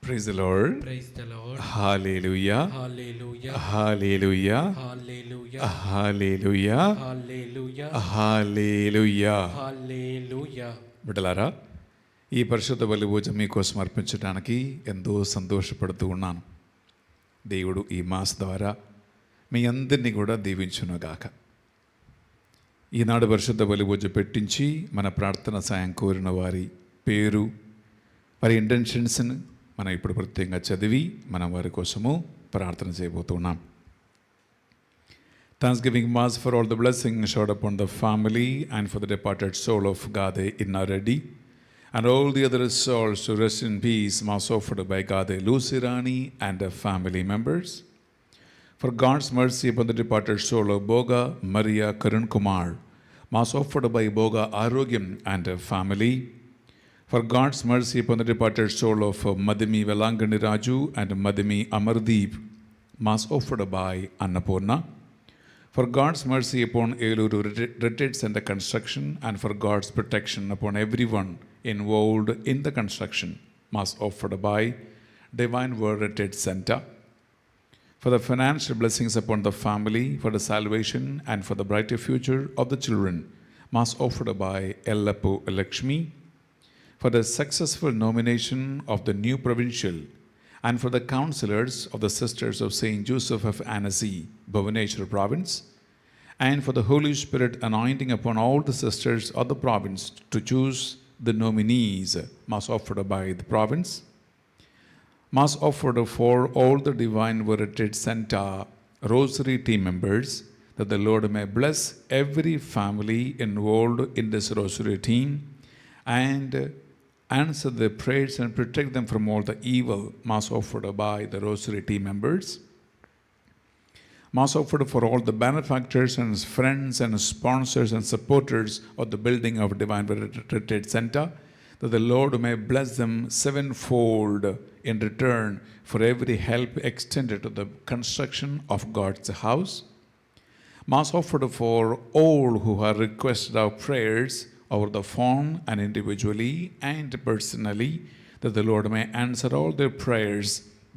Praise the Lord. Praise the Lord. Hallelujah. Hallelujah. Hallelujah. Hallelujah. Hallelujah. Hallelujah. Hallelujah. Hallelujah. బిడ్డలారా, ఈ పరిశుద్ధ బలి పూజ మీకోసం అర్పించడానికి ఎంతో సంతోషపడుతూ ఉన్నాను. దేవుడు ఈ మాస ద్వారా మీ అందరినీ కూడా దీవించునుగాక. ఈనాడు పరిశుద్ధ బలి పూజ పెట్టించి మన ప్రార్థన సాయం కోరిన వారి పేరు, వారి ఇంటెన్షన్స్ని మనం ఇప్పుడు ప్రత్యేకంగా చదివి మనం వారి కోసము ప్రార్థన చేయబోతున్నాం. Thanksgiving Mass for all the blessings showered upon the family and for the departed soul of Gade Innaredi. and all the other souls to rest in peace, Mass offered by Gade Lucirani and her family members. For God's mercy upon the departed soul of Boga Maria Karun Kumar, Mass offered by Boga Arogyam and her family. For God's mercy upon the departed soul of Madhimi Velangani Raju and Madhimi Amardeep, Mass offered by Annapurna. For God's mercy upon Eluru Retreat Center construction and for God's protection upon everyone involved in the construction, Mass offered by Divine Word Retreat Center. For the financial blessings upon the family, for the salvation and for the brighter future of the children, Mass offered by Ellappu Lakshmi. For the successful nomination of the new provincial and for the councillors of the Sisters of St. Joseph of Annecy, Bhubaneswar province, and for the Holy Spirit anointing upon all the sisters of the province to choose the nominees, Mass offered by the province. Mass offered for all the Divine Word Retreat Center Rosary team members, that the Lord may bless every family involved in this Rosary team and answer their prayers and protect them from all the evil. Mass offered by the Rosary team members. Mass offered for all the benefactors and friends and sponsors and supporters of the building of Divine Retreat Center, that the Lord may bless them sevenfold in return for every help extended to the construction of God's house. Mass offered for all who have requested our prayers over the phone and individually and personally, that the Lord may answer all their prayers,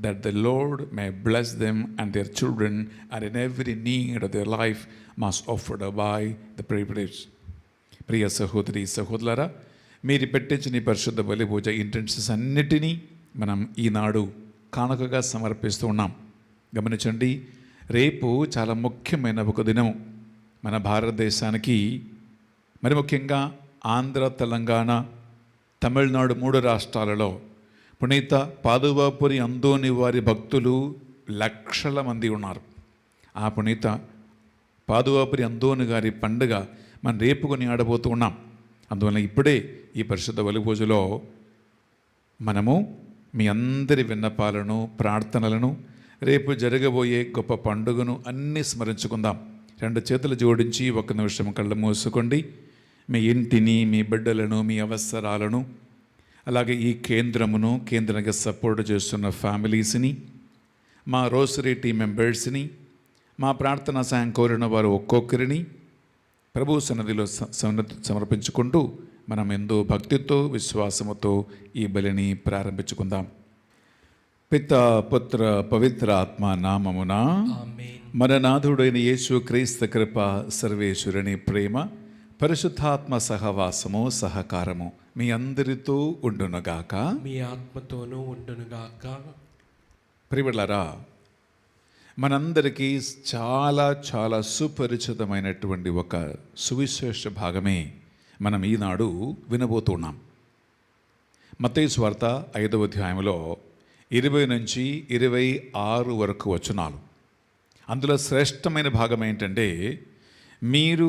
that the Lord may bless them and their children and in every need of their life, Mass offered by the privilege. ప్రియ సహోదరి సహోదరులారా, మీరు పెట్టించిన ఈ పరిశుద్ధ బలి పూజ intentions అన్నిటినీ మనం ఈనాడు కానుకగా సమర్పిస్తూ ఉన్నాం. గమనించండి, రేపు చాలా ముఖ్యమైన ఒక దినం మన భారతదేశానికి, మరి ముఖ్యంగా ఆంధ్ర, తెలంగాణ, తమిళనాడు 3 రాష్ట్రాలలో పునీత పాదువాపురి అందోని వారి భక్తులు లక్షల మంది ఉన్నారు. ఆ పునీత పాదువాపురి అందోని గారి పండుగ మనం రేపు కొని ఆడబోతూ ఉన్నాం. అందువల్ల ఇప్పుడే ఈ పరిశుద్ధ బలి పూజలో మనము మీ అందరి విన్నపాలను, ప్రార్థనలను, రేపు జరగబోయే గొప్ప పండుగను అన్నీ స్మరించుకుందాం. 2 చేతులు జోడించి 1 నిమిషం కళ్ళు మూసుకోండి. మీ ఇంటిని, మీ బిడ్డలను, మీ అవసరాలను, అలాగే ఈ కేంద్రమును కేంద్రంగా సపోర్ట్ చేస్తున్న ఫ్యామిలీస్ని, మా రోసరీ టీం మెంబర్స్ని, మా ప్రార్థనా సాయం కోరిన వారు ఒక్కొక్కరిని ప్రభు సన్నిధిలో సమర్పించుకుంటూ మనం ఎంతో భక్తితో, విశ్వాసముతో ఈ బలిని ప్రారంభించుకుందాం. పిత, పుత్ర, పవిత్ర ఆత్మ నామమున ఆమేన్. మన నాథుడైన యేసు క్రీస్తు కృప, సర్వేశ్వరుని ప్రేమ, పరిశుద్ధాత్మ సహవాసము, సహకారము మీ అందరితో ఉండునుగాక. మీ ఆత్మతోనూ ఉండునుగాక. ప్రియలారా, మనందరికీ చాలా చాలా సుపరిచితమైనటువంటి ఒక సువిశేష భాగమే మనం ఈనాడు వినబోతున్నాం. మత్తయి సువార్త 5వ అధ్యాయంలో 20 నుంచి 26 వరకు వచనాలు. అందులో శ్రేష్టమైన భాగం ఏంటంటే, మీరు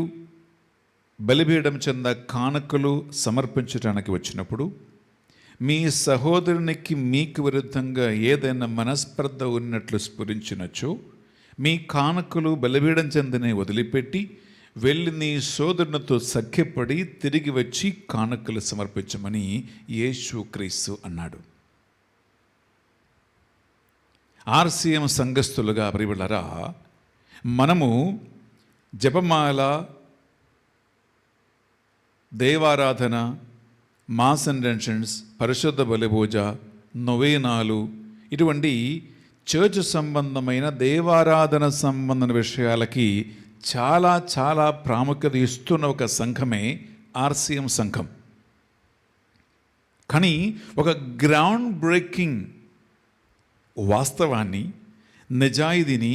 బలిపీఠం చెంద కానుకలు సమర్పించడానికి వచ్చినప్పుడు మీ సహోదరునికి మీకు విరుద్ధంగా ఏదైనా మనస్పర్ధ ఉన్నట్లు స్ఫురించినచో మీ కానుకలు బలిపీఠం చెందని వదిలిపెట్టి వెళ్ళి నీ సోదరునితో సఖ్యపడి తిరిగి వచ్చి కానుకలు సమర్పించమని యేసుక్రీస్తు అన్నాడు. ఆర్సీఎం సంఘస్థులుగా ప్రియులారా, మనము జపమాల, దేవారాధన, మాస్ ఇంటెన్షన్స్, పరిశుద్ధ బలిపూజ, నొవేనాలు, ఇటువంటి చర్చ్ సంబంధమైన దేవారాధన సంబంధమైన విషయాలకి చాలా చాలా ప్రాముఖ్యత ఇస్తున్న ఒక సంఘమే ఆర్సీఎం సంఘం. కానీ ఒక గ్రౌండ్ బ్రేకింగ్ వాస్తవాన్ని, నిజాయితీని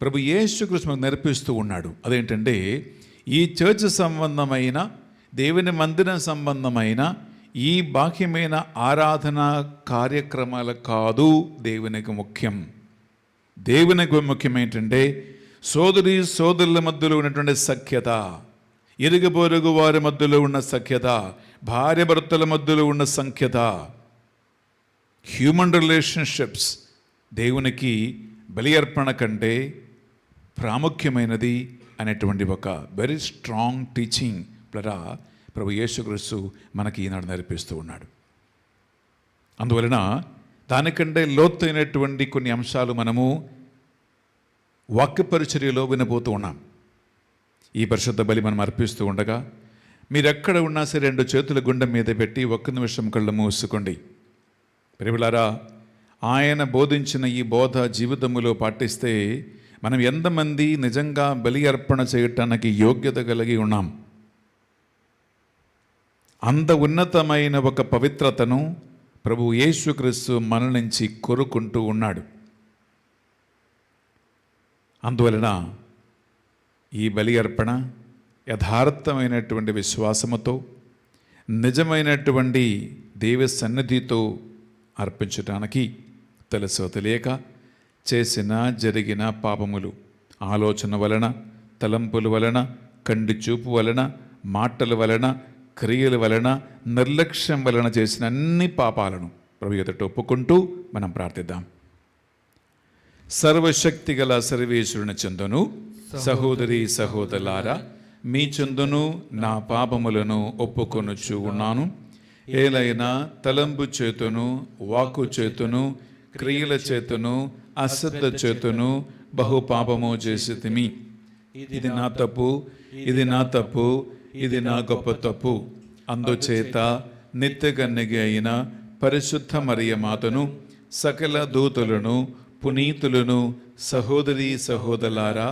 ప్రభు యేసుక్రీస్తు మనకు నేర్పిస్తూ ఉన్నాడు. అదేంటంటే, ఈ చర్చ్ సంబంధమైన, దేవుని మందిరం సంబంధమైన ఈ బాహ్యమైన ఆరాధన కార్యక్రమాలు కాదు దేవునికి ముఖ్యం. దేవునికి ముఖ్యం ఏంటంటే సోదరి సోదరుల మధ్యలో ఉన్నటువంటి సఖ్యత, ఇరుగు పొరుగు వారి మధ్యలో ఉన్న సఖ్యత, భార్యాభర్తల మధ్యలో ఉన్న సంఖ్యత, హ్యూమన్ రిలేషన్షిప్స్ దేవునికి బలి అర్పణ కంటే ప్రాముఖ్యమైనది అనేటువంటి ఒక వెరీ స్ట్రాంగ్ టీచింగ్ ద్వారా ప్రభు యేసుక్రీస్తు మనకి ఈనాడు నేర్పిస్తూ ఉన్నాడు. అందువలన దానికంటే లోతైనటువంటి కొన్ని అంశాలు మనము వాక్య పరిచర్యలో వినబోతూ ఉన్నాం. ఈ పరిశుద్ధ బలి మనం అర్పిస్తూ ఉండగా మీరెక్కడ ఉన్నా సరే 2 చేతుల గుండెం మీద పెట్టి 1 నిమిషం కళ్ళు మూసుకోండి. ప్రియలారా, ఆయన బోధించిన ఈ బోధ జీవితములో పాటిస్తే మనం ఎంతమంది నిజంగా బలి అర్పణ చేయటానికి యోగ్యత కలిగి ఉన్నాం? అంత ఉన్నతమైన ఒక పవిత్రతను ప్రభు యేసుక్రీస్తు మన నుంచి కోరుకుంటూ ఉన్నాడు. అందువలన ఈ బలి అర్పణ యథార్థమైనటువంటి విశ్వాసముతో, నిజమైనటువంటి దేవ సన్నిధితో అర్పించటానికి తెలుసో తెలియక చేసిన జరిగిన పాపములు, ఆలోచన వలన, తలంపుల వలన, కంటి చూపు వలన, మాటల వలన, క్రియల వలన, నిర్లక్ష్యం వలన చేసిన అన్ని పాపాలను ప్రభు ఎదుట ఒప్పుకుంటూ మనం ప్రార్థిద్దాం. సర్వశక్తి గల సర్వేశ్వరుని చెందును సహోదరి సహోదరులారా, మీ చెందును నా పాపములను ఒప్పుకొనుచు ఉన్నాను. ఏలైనా తలంపు చేతును, వాక్కు చేతును, క్రియల చేతును, అశ్రద్ధ చేతును బహు పాపము చేసితిమి. ఇది నా తప్పు, ఇది నా తప్పు, ఇది నా గొప్ప తప్పు. అందుచేత నిత్యకన్యకి అయిన పరిశుద్ధ మరియ మాతను, సకల దూతలను, పునీతులను, సహోదరి సహోదరులారా,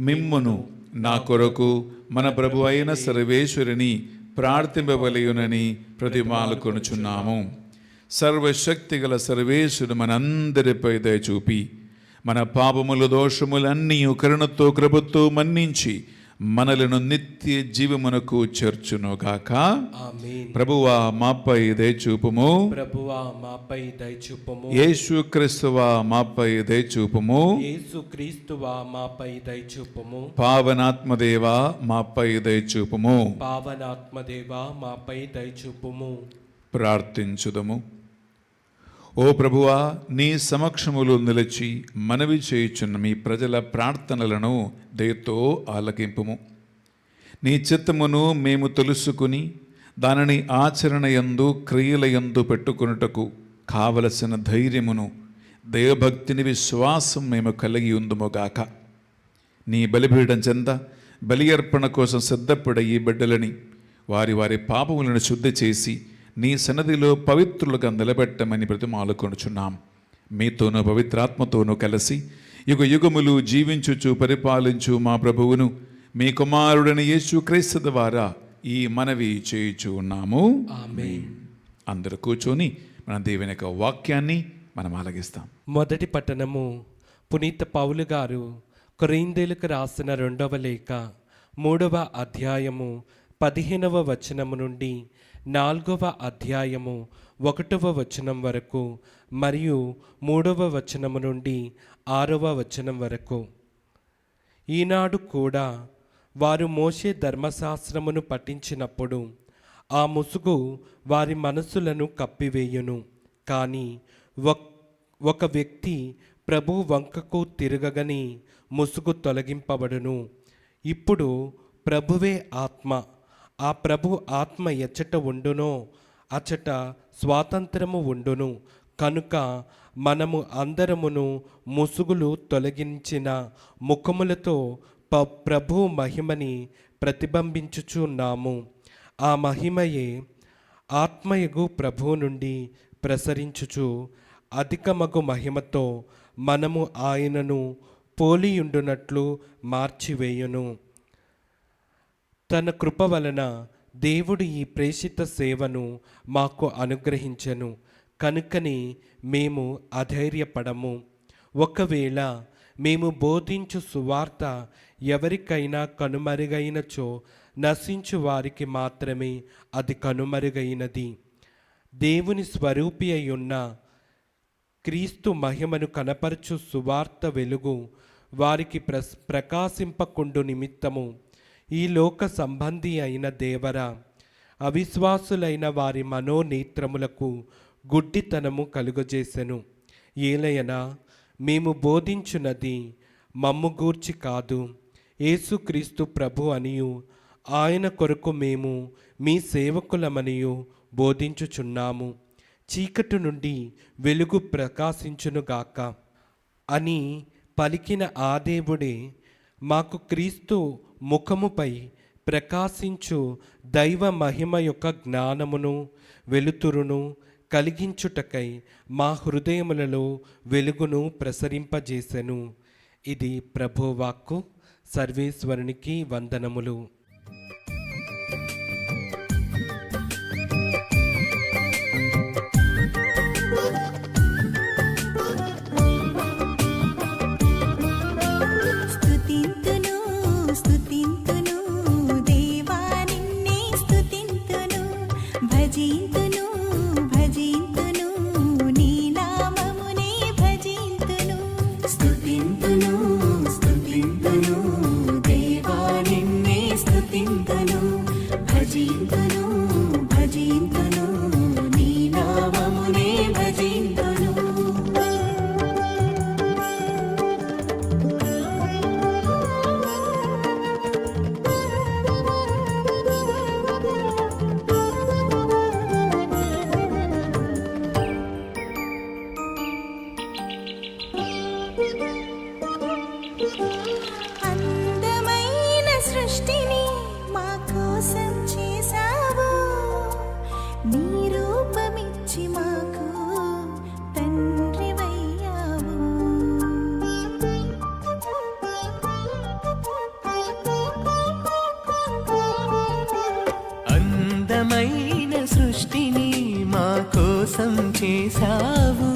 మిమ్మును నా కొరకు మన ప్రభు అయిన సర్వేశ్వరుని ప్రార్థింపవలయునని ప్రతిమాలుకొనుచున్నాము. సర్వశక్తి గల సర్వేశ్వరుడు మనందరిపై దయ చూపి మన పాపముల దోషములన్నీ కరుణతో కృపతో మన్నించి మనలను నిత్య జీవమునకు చేర్చునుగాక. ఆమేన్. ప్రభువా మాపై దయ చూపుము. ప్రభువా మాపై దయ చూపుము. యేసుక్రీస్తువా మాపై దయ చూపుము. యేసుక్రీస్తువా మాపై దయ చూపుము. పావనాత్మదేవా మాపై దయ చూపుము. పావనాత్మదేవా మాపై దయ చూపుము. ప్రార్థించుదము. ఓ ప్రభువా, నీ సమక్షములో నిలిచి మనవి చేయుచున్న మీ ప్రజల ప్రార్థనలను దయతో ఆలకింపుము. నీ చిత్తమును మేము తెలుసుకుని దానిని ఆచరణయందు క్రియలయందు పెట్టుకొనుటకు కావలసిన ధైర్యమును, దైవభక్తిని, విశ్వాసం మేము కలిగి ఉందుముగాక. నీ బలిపీఠం చెంద బలి అర్పణ కోసం సిద్ధపడే ఈ బిడ్డలని వారి వారి పాపములను శుద్ధి చేసి నీ సన్నిధిలో పవిత్రులుగా నిలబెట్టమని బ్రతిమాలుకొనుచున్నాం. మీతోనూ పవిత్రాత్మతోనూ కలిసి యుగ యుగములు జీవించుచు పరిపాలించు మా ప్రభువును, మీ కుమారుడని యేసుక్రీస్తు ద్వారా ఈ మనవి చేయుచు ఉన్నాము. ఆమేన్. అందరూ కూర్చొని మన దేవుని యొక్క వాక్యాన్ని మనం ఆలగిస్తాం. మొదటి పట్టణము. పునీత పౌలు గారు కొరింథీయులకు రాసిన 2వ లేఖ 3వ అధ్యాయము 15వ వచనము నుండి 4వ అధ్యాయము 1వ వచనం వరకు మరియు 3వ వచనము నుండి 6వ వచనం వరకు. ఈనాడు కూడా వారు మోషే ధర్మశాస్త్రమును పఠించినప్పుడు ఆ ముసుగు వారి మనసులను కప్పివేయును. కానీ ఒక వ్యక్తి ప్రభు వంకకు తిరగగని ముసుగు తొలగింపబడును. ఇప్పుడు ప్రభువే ఆత్మ. ఆ ప్రభు ఆత్మ ఎచ్చట ఉండునో అచ్చట స్వాతంత్రము ఉండును. కనుక మనము అందరమును ముసుగులు తొలగించిన ముఖములతో ప్రభు మహిమని ప్రతిబింబించుచున్నాము. ఆ మహిమయే ఆత్మయగు ప్రభువు నుండి ప్రసరించుచు అధికమగు మహిమతో మనము ఆయనను పోలియుండునట్లు మార్చివేయును. తన కృప వలన దేవుడు ఈ ప్రేషిత సేవను మాకు అనుగ్రహించెను. కనుకని మేము అధైర్యపడము. ఒకవేళ మేము బోధించు సువార్త ఎవరికైనా కనుమరుగైనచో నశించు వారికి మాత్రమే అది కనుమరుగైనది. దేవుని స్వరూపి అయ్యున్న క్రీస్తు మహిమను కనపరచు సువార్త వెలుగు వారికి ప్రకాశింపకుండు నిమిత్తము ఈ లోక సంబంధి అయిన దేవర అవిశ్వాసులైన వారి మనోనేత్రములకు గుడ్డితనము కలుగజేసెను. ఏలయనా మేము బోధించున్నది మమ్ము గూర్చి కాదు, యేసుక్రీస్తు ప్రభు అనియు ఆయన కొరకు మేము మీ సేవకులమనియు బోధించుచున్నాము. చీకటి నుండి వెలుగు ప్రకాశించునుగాక అని పలికిన ఆ దేవుడే మాకు క్రీస్తు ముఖముపై ప్రకాశించు దైవ మహిమ యొక్క జ్ఞానమును వెలుతురును కలిగించుటకై మా హృదయములలో వెలుగును ప్రసరింపజేసెను. ఇది ప్రభువాక్కు. సర్వేశ్వరునికి వందనములు. అందమైన సృష్టిని మా కోసం చేసావు, నీ రూపమిచ్చి మాకు తండ్రివయ్యావు. అందమైన సృష్టిని మా కోసం చేసావు,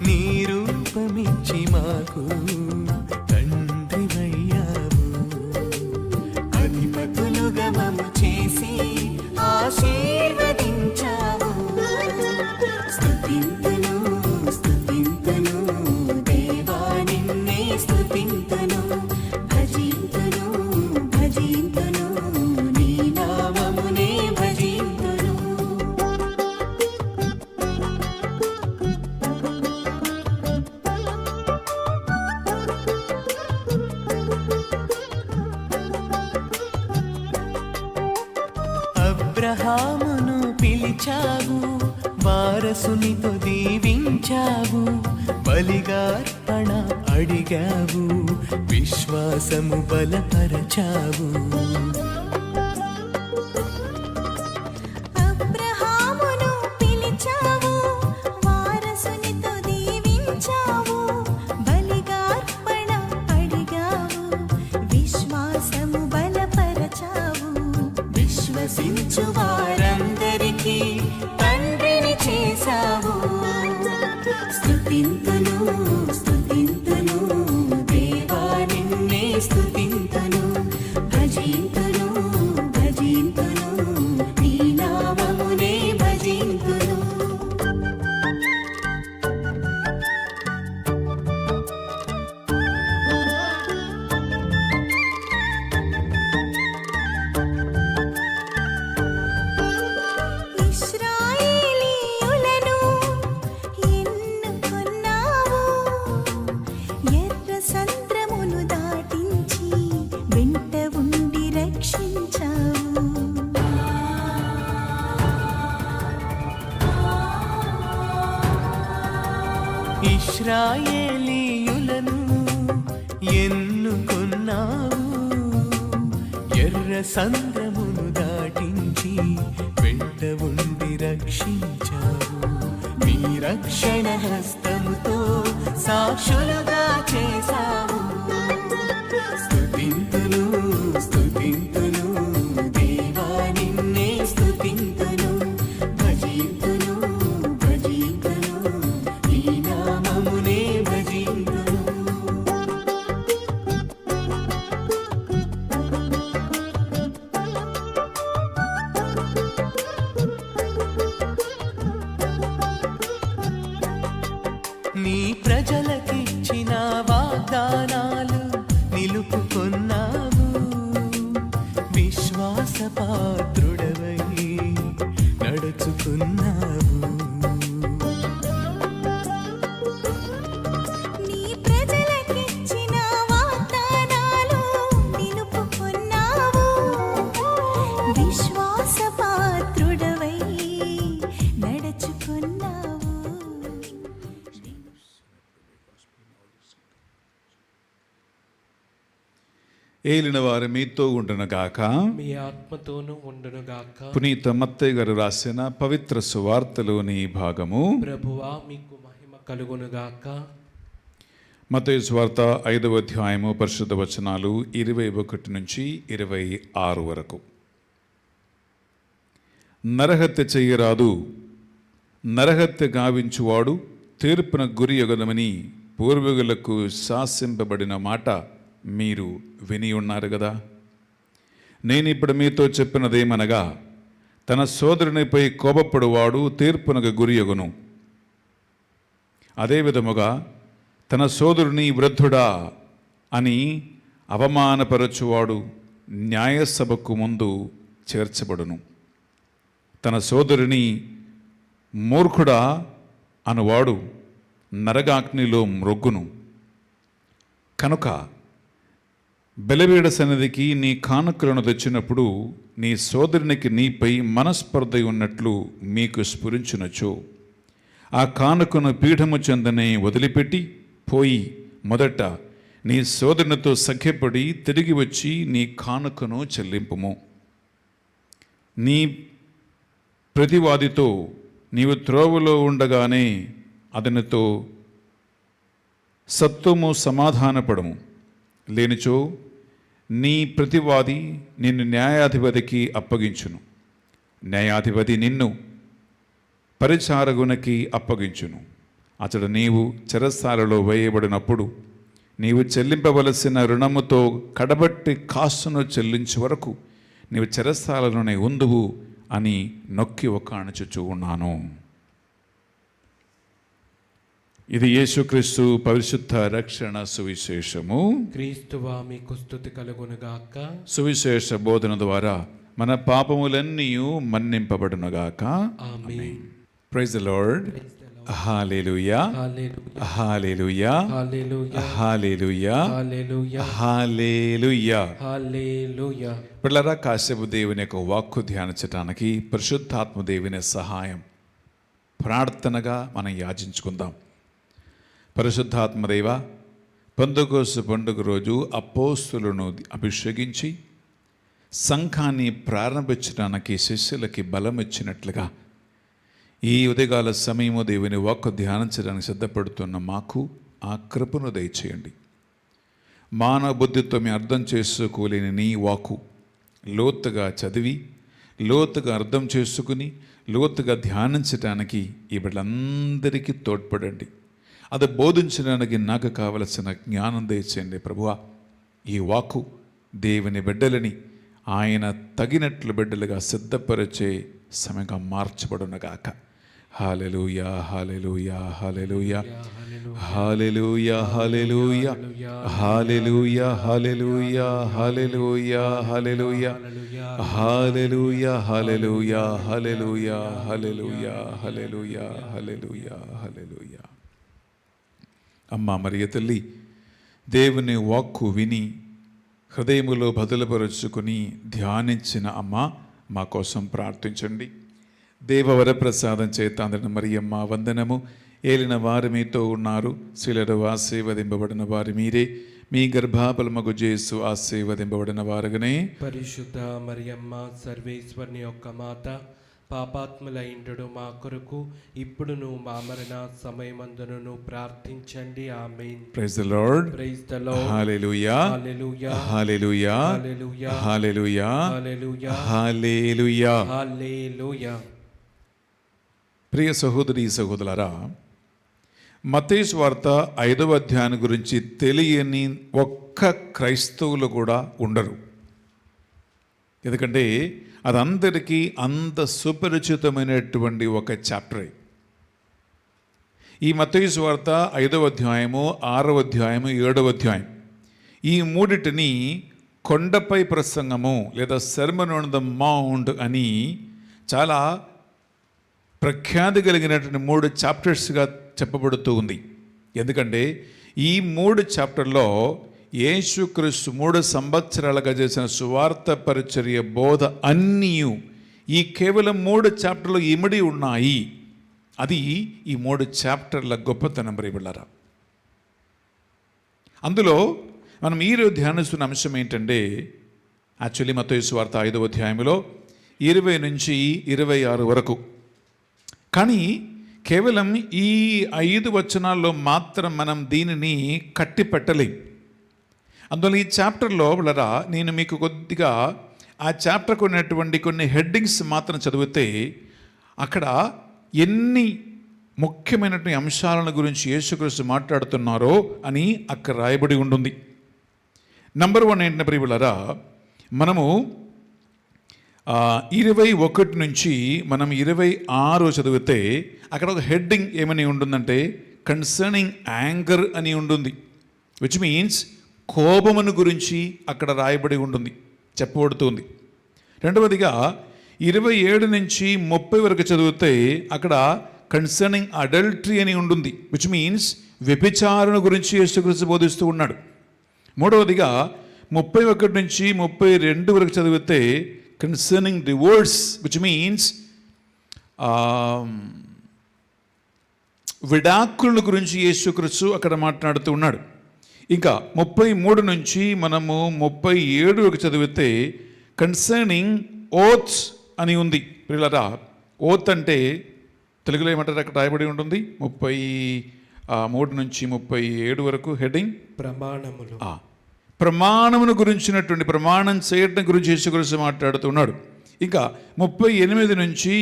నీ రూపమిచ్చి మాకు తండ్రివయ్యావు. అధిపతులుగా మమ్ము చేసి ఆశీర్వదించావు. స్తుతింతును స్తుతింతును దేవా నిన్నే స్తుతింతును, భజింతును భజింతును నీ నామమునే భజింతును. అబ్రహామును పిలిచావు, వారసునితో దీవించావు. బలిగా అర్పణ అడిగావు, విశ్వాసము బలపరచావు. అబ్రహామును పిలిచావు, వారసునితో దీవించావు. బలిగా అర్పణ అడిగావు, విశ్వాసము బలపరచావు. విశ్వసించు వారందరికీ తండ్రిని చేశావు. స్తుతింతును స్తుతింతును దేవా నిన్నే స్తుతింతును, భజింతును భజింతును నీ నామమునే భజింతును. ఇశ్రాయేలీయులను ఎన్నుకున్నావు, ఎర్ర సంద్రమును దాటించి వెంట ఉండి రక్షించావు. ఇశ్రాయేలీయులను ఎన్నుకున్నావు, ఎర్ర సంద్రమును దాటించి వెంట ఉండి రక్షించావు. నీ రక్షణ హస్తముతో సాక్షులుగా చేశావు. స్తుతింతును స్తుతింతును దేవా నిన్నే స్తుతింతును, భజింతును భజింతును నీ నామమునే భజింతును. నీ ప్రజలకిచ్చిన ఏలిన వారు మీతో ఉండునుగాక. మీ ఆత్మతోనూ ఉండునుగాక. పునీత మత్తయ్య గారు రాసిన పవిత్ర సువార్తలోని భాగము. ప్రభువా మీకు మహిమ కలుగునుగాక. మత్తయి సువార్త 5వ అధ్యాయము పరిశుద్ధ వచనాలు 21 నుంచి 26 వరకు. నరహత్య చెయ్యరాదు, నరహత్య గావించువాడు తీర్పున గురి యొగదమని పూర్వీకులకు శాసింపబడిన మాట మీరు విని ఉన్నారు కదా. నేను ఇప్పుడు మీతో చెప్పినదేమనగా, తన సోదరునిపై కోపపడువాడు తీర్పునకు గురియొగును. అదేవిధముగా తన సోదరుని వృద్ధుడా అని అవమానపరచువాడు న్యాయసభకు ముందు చేర్చబడును. తన సోదరుని మూర్ఖుడా అనువాడు నరకాగ్నిలో మ్రొగ్గును. కనుక బలిపీఠ సన్నిధికి నీ కానుకలను తెచ్చినప్పుడు నీ సోదరునికి నీపై మనస్పర్ధ ఉన్నట్లు మీకు స్ఫురించునచో, ఆ కానుకను పీఠము చెందనే వదిలిపెట్టి పోయి మొదట నీ సోదరునితో సఖ్యపడి తిరిగి వచ్చి నీ కానుకను చెల్లింపుము. నీ ప్రతివాదితో నీవు త్రోవలో ఉండగానే అతనితో సత్వము సమాధానపడము. లేనిచో నీ ప్రతివాది నిన్ను న్యాయాధిపతికి అప్పగించును, న్యాయాధిపతి నిన్ను పరిచారకునికి అప్పగించును. అతడు నీవు చెరసాలలో వేయబడినప్పుడు నీవు చెల్లింపవలసిన రుణముతో కడబట్టి కాసును చెల్లించే వరకు నీవు చెరసాలలోనే ఉందువు అని నొక్కి ఒకాణుచుచూ ఉన్నాను. ఇది యేసుక్రీస్తు పరిశుద్ధ రక్షణ సువిశేషము. క్రీస్తువా మీకు స్తుతి కలుగునుగాక. సువిశేష బోధన ద్వారా మన పాపములన్నీ మన్నింపబడునుగాక. Amen. Praise the lord. Hallelujah, hallelujah, hallelujah, hallelujah, hallelujah, hallelujah, hallelujah. Hallelujah. పిల్లరా, కాసేపు దేవుని యొక్క వాక్కు ధ్యానించడానికి పరిశుద్ధాత్మ దేవుని సహాయం ప్రార్థనగా మనం యాచించుకుందాం. పరిశుద్ధాత్మదేవ, పెంతెకోస్తు పండుగ రోజు అపోస్తులను అభిషేకించి సంఘాన్ని ప్రారంభించడానికి శిష్యులకి బలం ఇచ్చినట్లుగా ఈ ఉదయకాల సమయము దేవుని వాక్కు ధ్యానించడానికి సిద్ధపడుతున్న మాకు ఆ కృపను దయచేయండి. మానవ బుద్ధితో మేము అర్థం చేసుకోలేని నీ వాక్కు లోతుగా చదివి, లోతుగా అర్థం చేసుకుని, లోతుగా ధ్యానించడానికి ఈ బిడ్డలందరికీ తోడ్పడండి. అది బోధించడానికి నాకు కావలసిన జ్ఞానం దయచేయండి ప్రభువా. ఈ వాక్కు దేవుని బిడ్డలని ఆయన తగినట్లు బిడ్డలుగా సిద్ధపరిచే సమయంగా మార్చబడునగాక. హల్లెలూయా, hallelujah, hallelujah, hallelujah, hallelujah, hallelujah, hallelujah, hallelujah, hallelujah, hallelujah, hallelujah, hallelujah, hallelujah, hallelujah, hallelujah, హల్లెలూయా. అమ్మా మరియ తల్లి, దేవుని వాక్కు విని హృదయములో బదులుపరుచుకుని ధ్యానించిన అమ్మ మా కోసం ప్రార్థించండి. దేవవరప్రసాదం చేత అందరిని మరియమ్మ వందనము. ఏలిన వారు మీతో ఉన్నారు, స్త్రీలలో ఆశీర్వదింపబడిన వారు మీరే, మీ గర్భఫలమగు యేసు ఆశీర్వదింపబడిన వారుగానే. పరిశుద్ధ మరియమ్మ సర్వేశ్వరుని యొక్క మాత, పాపాత్ములైండు మా కొరకు ఇప్పుడును మా మరణ సమయమందును ప్రార్థించండి. Amen. Praise the lord. Praise the lord. Hallelujah, hallelujah, hallelujah, hallelujah, hallelujah, hallelujah, hallelujah. Hallelujah. ప్రియ సహోదరి సహోదరులారా, మత్తయి సువార్త 5వ అధ్యాయం గురించి తెలియని ఒక్క క్రైస్తవులు కూడా ఉండరు. ఎందుకంటే అదందరికీ అంత సుపరిచితమైనటువంటి ఒక చాప్టరే. ఈ మత్తయి సువార్త 5వ అధ్యాయము, 6వ అధ్యాయము, 7వ అధ్యాయం, ఈ మూడిటిని కొండపై ప్రసంగము లేదా సెర్మన్ ఆన్ ద మౌంట్ అని చాలా ప్రఖ్యాతి కలిగినటువంటి 3 చాప్టర్స్గా చెప్పబడుతూ ఉంది. ఎందుకంటే ఈ 3 చాప్టర్లో యేసుక్రీస్తు 3 సంవత్సరాలుగా చేసిన సువార్త పరిచర్య బోధ అన్నీ ఈ కేవలం 3 చాప్టర్లు ఇమిడి ఉన్నాయి. అది ఈ 3 చాప్టర్ల గొప్పతనం ప్రియబిడ్డలారా. అందులో మనం ఈరోజు ధ్యానిస్తున్న అంశం ఏంటంటే యాక్చువల్లీ మత్తయి సువార్త 5వ అధ్యాయంలో 20 నుంచి 26 వరకు. కానీ కేవలం ఈ 5 వచనాల్లో మాత్రం మనం దీనిని కట్టి పెట్టలేం. అందువల్ల ఈ చాప్టర్లో వాళ్ళరా నేను మీకు కొద్దిగా ఆ చాప్టర్కు ఉన్నటువంటి కొన్ని హెడ్డింగ్స్ మాత్రం చదివితే అక్కడ ఎన్ని ముఖ్యమైనటువంటి అంశాలను గురించి యేసుక్రీస్తు మాట్లాడుతున్నారో అని అక్కడ రాయబడి ఉంటుంది. నంబర్ 1 ఏంటంటే ప్రియులారా, మనము 21 నుంచి మనం 26 చదివితే అక్కడ ఒక హెడ్డింగ్ ఏమని ఉంటుందంటే కన్సర్నింగ్ యాంగర్ అని ఉంటుంది. విచ్ మీన్స్ కోపమును గురించి అక్కడ రాయబడి ఉంటుంది, చెప్పబడుతుంది. రెండవదిగా 27 నుంచి 30 వరకు చదివితే అక్కడ కన్సర్నింగ్ అడల్టరీ అని ఉంటుంది. విచ్ మీన్స్ వ్యభిచారణ గురించి యేసుక్రీస్తు బోధిస్తూ ఉన్నాడు. మూడవదిగా 31 నుంచి 32 వరకు చదివితే కన్సర్నింగ్ డివోర్స్, విచ్ మీన్స్ విడాకుల గురించి యేసుక్రీస్తు అక్కడ మాట్లాడుతూ ఉన్నాడు. ఇంకా 33 నుంచి మనము 37 వరకు చదివితే కన్సర్నింగ్ ఓత్స్ అని ఉంది. పిల్లరా, ఓత్ అంటే తెలుగులో ఏమంటారు అక్కడ రాయబడి ఉంటుంది. 33 నుంచి 37 వరకు హెడ్డింగ్ ప్రమాణములు. ప్రమాణమును గురించినటువంటి ప్రమాణం చేయడం గురించి యేసుక్రీస్తు మాట్లాడుతున్నాడు. ఇంకా 38 నుంచి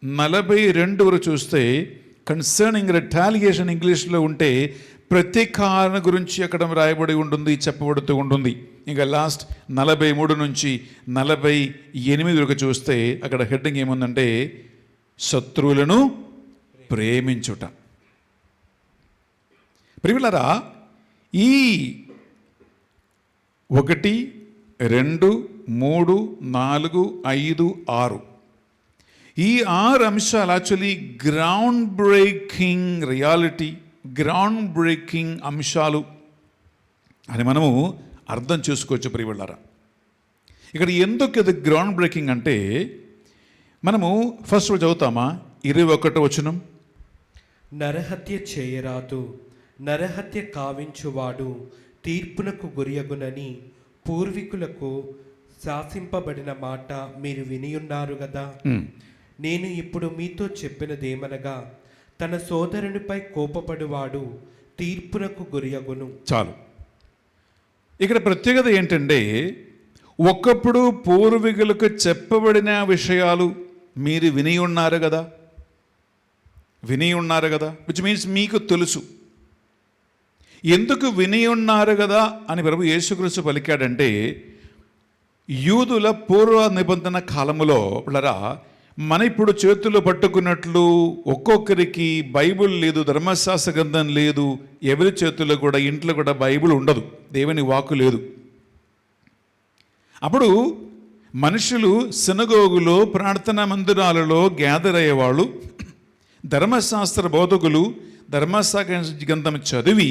42 వరకు చూస్తే కన్సర్నింగ్ రిటాలియేషన్ ఇంగ్లీష్లో ఉంటే ప్రతీకారణ గురించి అక్కడ రాయబడి ఉంటుంది, చెప్పబడుతూ ఉంటుంది. ఇంకా లాస్ట్ 43 నుంచి 48 వరకు చూస్తే అక్కడ హెడ్డింగ్ ఏముందంటే శత్రువులను ప్రేమించుట. ప్రియులారా, ఈ 1, 2, 3, 4, 5, 6 ఈ 6 అంశాలు actually ground breaking reality, ground breaking అంశాలు అని మనము అర్థం చేసుకోవచ్చు ప్రియులారా. ఇక్కడ ఎందుకు ఇది గ్రౌండ్ బ్రేకింగ్ అంటే మనము ఫస్ట్ చదువుతామా 21వ వచనం. నరహత్య చేయరాదు, నరహత్య కావించువాడు తీర్పునకు గురియగునని పూర్వీకులకు శాసింపబడిన మాట మీరు వినియున్నారు కదా. నేను ఇప్పుడు మీతో చెప్పినదేమనగా తన సోదరునిపై కోపపడువాడు తీర్పునకు గురియగును. చాలు. ఇక్కడ ప్రత్యేకత ఏంటంటే ఒకప్పుడు పూర్వీకులకు చెప్పబడిన విషయాలు మీరు విని ఉన్నారు కదా, విచ్ మీన్స్ మీకు తెలుసు. ఎందుకు విని ఉన్నారు కదా అని ప్రభు యేసుక్రీస్తు పలికాడంటే యూదుల పూర్వ నిబంధన కాలములో పిల్లరా మన ఇప్పుడు చేతుల్లో పట్టుకున్నట్లు ఒక్కొక్కరికి బైబుల్ లేదు, ధర్మశాస్త్ర గ్రంథం లేదు, ఎవరి చేతుల్లో కూడా ఇంట్లో కూడా బైబుల్ ఉండదు, దేవుని వాక్కు లేదు. అప్పుడు మనుషులు సినగోగులో ప్రార్థనా మందిరాలలో గ్యాదర్ అయ్యేవాళ్ళు, ధర్మశాస్త్ర బోధకులు ధర్మశాస్త్ర గ్రంథం చదివి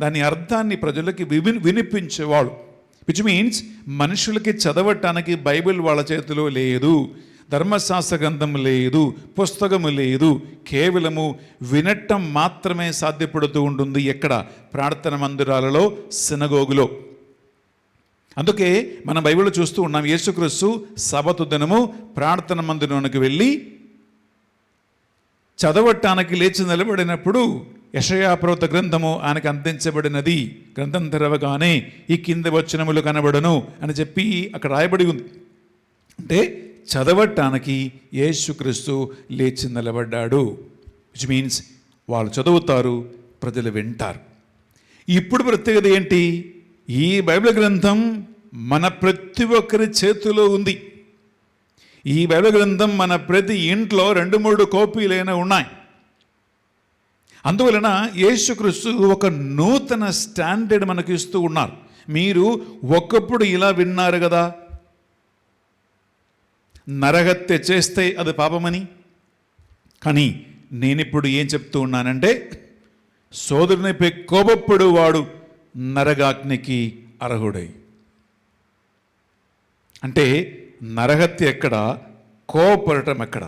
దాని అర్థాన్ని ప్రజలకి వినిపించేవాళ్ళు. విచ్ మీన్స్ మనుషులకి చదవటానికి బైబిల్ వాళ్ళ చేతిలో లేదు, ధర్మశాస్త్ర గ్రంథం లేదు, పుస్తకము లేదు, కేవలము వినటం మాత్రమే సాధ్యపడుతూ ఉంటుంది. ఎక్కడ? ప్రార్థన మందిరాలలో, సినగోగులో. అందుకే మనం బైబిల్లో చూస్తూ ఉన్నాం, యేసుక్రీస్తు సబతు దినము ప్రార్థన మందిరానికి వెళ్ళి చదవటానికి లేచి నిలబడినప్పుడు యెషయా ప్రవక్త గ్రంథము ఆయనకు అందించబడినది, గ్రంథం తెరవగానే ఈ కింద వచనములు కనబడను అని చెప్పి అక్కడ రాయబడి ఉంది. అంటే చదవటానికి యేసుక్రీస్తు లేచి నిలబడ్డాడు. విచ్ మీన్స్ వాళ్ళు చదువుతారు, ప్రజలు వింటారు. ఇప్పుడు ప్రత్యేకత ఏంటి? ఈ బైబిల్ గ్రంథం మన ప్రతి ఒక్కరి చేతిలో ఉంది. ఈ బైబిల్ గ్రంథం మన ప్రతి ఇంట్లో 2-3 కాపీలైనా ఉన్నాయి. అందువలన యేసుక్రీస్తు ఒక నూతన స్టాండర్డ్ మనకు ఇస్తూ ఉన్నారు. మీరు ఒకప్పుడు ఇలా విన్నారు కదా, నరహత్య చేస్తే అది పాపమని. కానీ నేనిప్పుడు ఏం చెప్తూ ఉన్నానంటే సోదరునిపై కోపపడు వాడు నరగాగ్నికి అర్హుడై. అంటే నరహత్య ఎక్కడ, కోపడటం ఎక్కడ?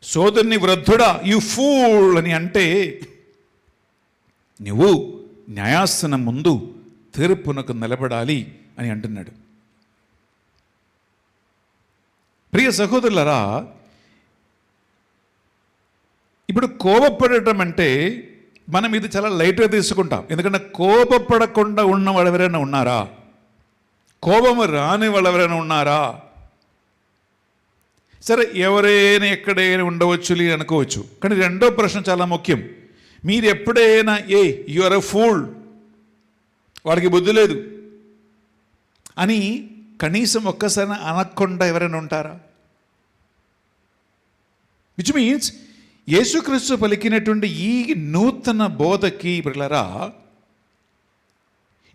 సోదరుని వృద్ధుడా యు ఫూల్ అని అంటే నువ్వు న్యాయాసనం ముందు తీర్పునకు నిలబడాలి అని అంటున్నాడు. ప్రియ సహోదరులరా, ఇప్పుడు కోపపడటం అంటే మనం ఇది చాలా లైట్గా తీసుకుంటాం. ఎందుకంటే కోపపడకుండా ఉన్నవాడు ఎవరైనా ఉన్నారా? కోపము రాని వాళ్ళు ఎవరైనా ఉన్నారా? సరే, ఎవరైనా ఎక్కడైనా ఉండవచ్చు అనుకోవచ్చు. కానీ రెండో ప్రశ్న చాలా ముఖ్యం. మీరు ఎప్పుడైనా యు ఆర్ ఎ ఫూల్, వాడికి బుద్ధి లేదు అని కనీసం ఒక్కసారి అనకుండా ఎవరైనా ఉంటారా? విచ్ మీన్స్ యేసుక్రీస్తు పలికినటువంటి ఈ నూతన బోధకి పిల్లరా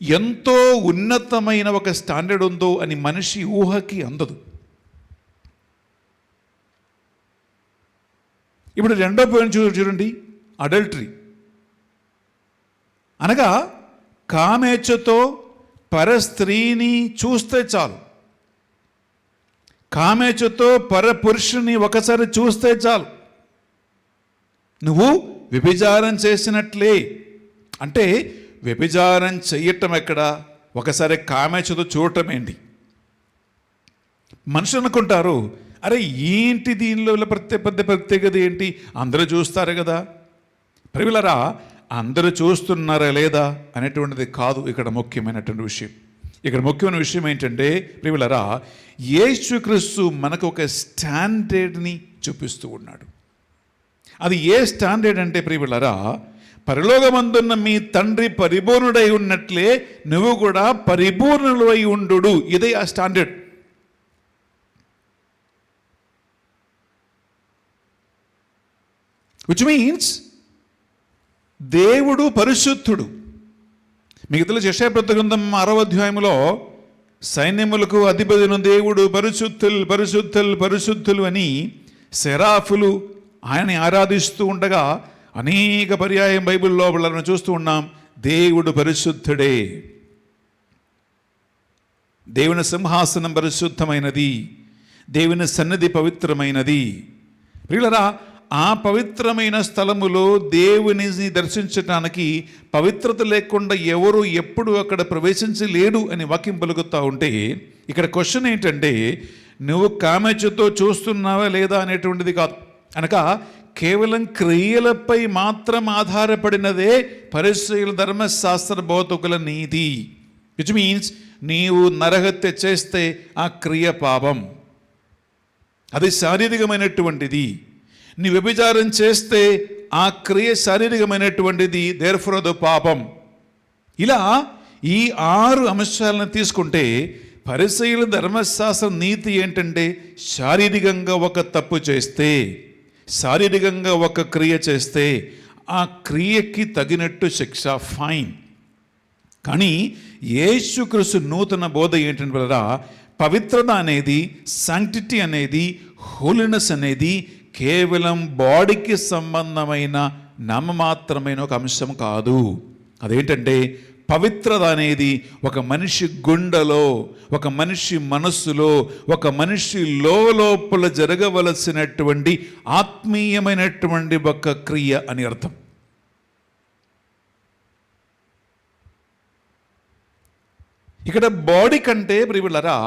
ఎంతో ఉన్నతమైన ఒక స్టాండర్డ్ ఉందో అని మనిషి ఊహకి అందదు. ఇప్పుడు రెండో పాయింట్ చూడండి, అడల్టరీ అనగా కామేచ్ఛతో పరస్త్రీని చూస్తే చాలు, కామేచ్ఛతో పరపురుషుని ఒకసారి చూస్తే చాలు, నువ్వు వ్యభిచారం చేసినట్లే. అంటే వ్యభిచారం చెయ్యటం ఎక్కడ? ఒకసారి కామేచ్ఛతో చూడటం ఏంటి? మనుషులు అనుకుంటారు, అరే ఏంటి దీనిలో ప్రత్యేకత ఏంటి, అందరూ చూస్తారు కదా. ప్రియులరా, అందరూ చూస్తున్నారా లేదా అనేటువంటిది కాదు ఇక్కడ ముఖ్యమైనటువంటి విషయం. ఇక్కడ ముఖ్యమైన విషయం ఏంటంటే ప్రియులరా, యేసుక్రీస్తు మనకు ఒక స్టాండర్డ్ని చూపిస్తూ ఉన్నాడు. అది ఏ స్టాండర్డ్ అంటే ప్రియులరా, పరలోకమందున్న మీ తండ్రి పరిపూర్ణుడై ఉన్నట్లే నువ్వు కూడా పరిపూర్ణుడై ఉండు. ఇదే ఆ స్టాండర్డ్. విచ్ మీన్స్ దేవుడు పరిశుద్ధుడు. మిగతా యెషయా ప్రవక్త గ్రంథం 6వ అధ్యాయంలో సైన్యములకు అధిపతిను దేవుడు పరిశుద్ధులు పరిశుద్ధులు పరిశుద్ధులు అని సెరాఫులు ఆయన్ని ఆరాధిస్తూ ఉండగా అనేక పర్యాయం బైబిల్లో మనం చూస్తూ ఉన్నాం, దేవుడు పరిశుద్ధుడే. దేవుని సింహాసనం పరిశుద్ధమైనది, దేవుని సన్నిధి పవిత్రమైనది. ప్రియులరా, ఆ పవిత్రమైన స్థలములో దేవుని దర్శించటానికి పవిత్రత లేకుండా ఎవరు ఎప్పుడు అక్కడ ప్రవేశించలేడు అని వాక్యం పలుకుతూ ఉంటే, ఇక్కడ క్వశ్చన్ ఏంటంటే నువ్వు కామేచ్ఛతో చూస్తున్నావా లేదా అనేటువంటిది కాదు. అనగా కేవలం క్రియలపై మాత్రం ఆధారపడినదే పరిసయ్యుల ధర్మశాస్త్ర బోధకుల నీతి. విచ్ మీన్స్ నీవు నరహత్య చేస్తే ఆ క్రియ పాపం, అది శారీరకమైనటువంటిది. నీ వ్యభిచారం చేస్తే ఆ క్రియ శారీరకమైనటువంటిది, దేర్ఫోర్ అది పాపం. ఇలా ఈ 6 అంశాలను తీసుకుంటే పరిసయ్యుల ధర్మశాస్త్ర నీతి ఏంటంటే శారీరకంగా ఒక తప్పు చేస్తే, శారీరకంగా ఒక క్రియ చేస్తే ఆ క్రియకి తగినట్టు శిక్ష, ఫైన్. కానీ యేసుక్రీస్తు నూతన బోధ ఏంటంటే పవిత్రత అనేది, శాంక్టిటీ అనేది, హోలీనెస్ అనేది కేవలం బాడీకి సంబంధమైన నామమాత్రమైన ఒక అంశం కాదు. అదేంటంటే పవిత్రత అనేది ఒక మనిషి గుండెలో, ఒక మనిషి మనస్సులో, ఒక మనిషి లోపల జరగవలసినటువంటి ఆత్మీయమైనటువంటి ఒక క్రియ అని అర్థం. ఇక్కడ బాడీ కంటే ప్రియులారా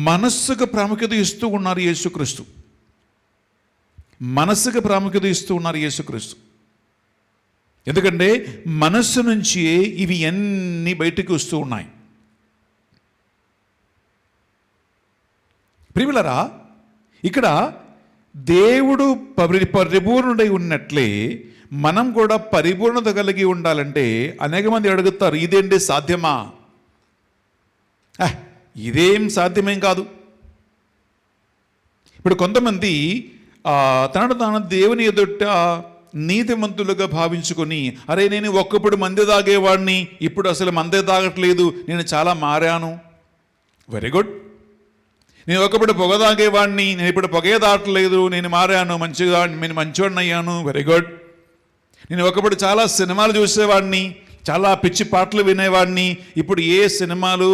మనస్సుకు ప్రాముఖ్యత ఇస్తూ ఉన్నారు యేసుక్రీస్తు. మనస్సుకు ప్రాముఖ్యత ఇస్తూ ఉన్నారు యేసుక్రీస్తు. ఎందుకంటే మనస్సు నుంచి ఇవి అన్నీ బయటికి వస్తూ ఉన్నాయి. ప్రియులారా, ఇక్కడ దేవుడు పరిపూర్ణుడై ఉన్నట్లే మనం కూడా పరిపూర్ణత కలిగి ఉండాలంటే అనేక మంది అడుగుతారు, ఇదేంటి సాధ్యమా? ఇదేం సాధ్యమేం కాదు. ఇప్పుడు కొంతమంది తనను తాను దేవుని ఎదుట నీతిమంతులుగా భావించుకొని, అరే నేను ఒక్కప్పుడు మంది తాగేవాడిని, ఇప్పుడు అసలు మందే తాగట్లేదు, నేను చాలా మారాను. Very good. నేను ఒకప్పుడు పొగ తాగేవాడిని, నేను ఇప్పుడు పొగే తాగట్లేదు, నేను మారాను, నేను మంచివాడిని అయ్యాను. Very good. నేను ఒకప్పుడు చాలా సినిమాలు చూసేవాడిని, చాలా పిచ్చి పాటలు వినేవాడిని, ఇప్పుడు ఏ సినిమాలు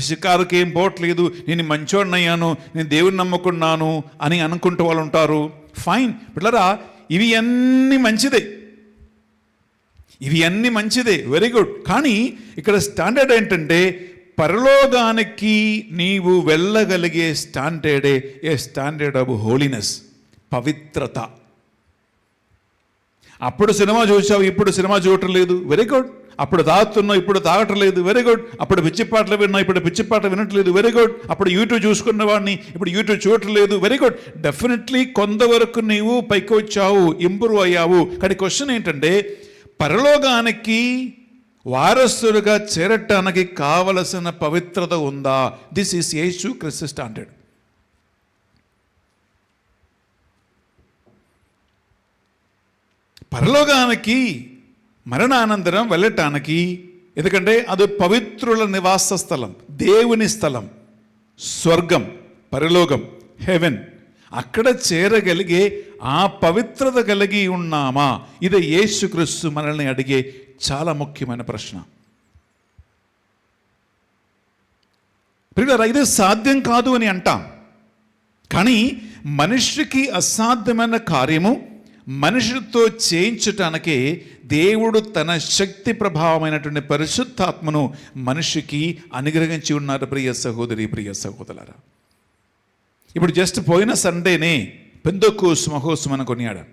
షికారుకి ఏం పోవట్లేదు, నేను మంచివాడిని అయ్యాను, నేను దేవుని నమ్ముకున్నాను అని అనుకుంటూ వాళ్ళు ఉంటారు. ఫైన్. పిల్లరా, ఇవి అన్నీ మంచిదే. ఇవి అన్నీ మంచిదే, వెరీ గుడ్. కానీ ఇక్కడ స్టాండర్డ్ ఏంటంటే పరలోకానికి నీవు వెళ్ళగలిగే స్టాండర్డే ఏ స్టాండర్డ్ ఆఫ్ హోలీనెస్, పవిత్రత. అప్పుడు సినిమా చూసావు, ఇప్పుడు సినిమా చూడటం లేదు, వెరీ గుడ్. అప్పుడు తాగుతున్నావు, ఇప్పుడు తాగటం లేదు, వెరీ గుడ్. అప్పుడు పిచ్చి పాటలు విన్నావు, ఇప్పుడు పిచ్చి పాట వినట్లేదు, వెరీ గుడ్. అప్పుడు యూట్యూబ్ చూసుకున్న వాడిని ఇప్పుడు యూట్యూబ్ చూడటం లేదు, వెరీ గుడ్. డెఫినెట్లీ కొంతవరకు నీవు పైకి వచ్చావు, ఇంప్రూవ్ అయ్యావు. కానీ క్వశ్చన్ ఏంటంటే పరలోకానికి వారసులుగా చేరటానికి కావలసిన పవిత్రత ఉందా? దిస్ ఈస్ యేసు క్రీస్తు స్టాండర్డ్. పరలోకానికి మరణానంతరం వెళ్ళటానికి, ఎందుకంటే అది పవిత్రుల నివాస స్థలం, దేవుని స్థలం, స్వర్గం, పరలోకం, హెవెన్. అక్కడ చేరగలిగే ఆ పవిత్రత కలిగి ఉన్నామా? ఇది యేసుక్రీస్తు మనల్ని అడిగే చాలా ముఖ్యమైన ప్రశ్న. ప్రియులారా, ఇది సాధ్యం కాదు అని అంటాం. కానీ మనిషికి అసాధ్యమైన కార్యము మనుషులతో చేయించటానికే దేవుడు తన శక్తి ప్రభావమైనటువంటి పరిశుద్ధాత్మను మనిషికి అనుగ్రహించి ఉన్నారు. ప్రియ సహోదరి, ప్రియ సహోదరులారా, ఇప్పుడు జస్ట్ పోయిన సండేనే పెందెకోస్తు మహోత్సవం కొనియాడు,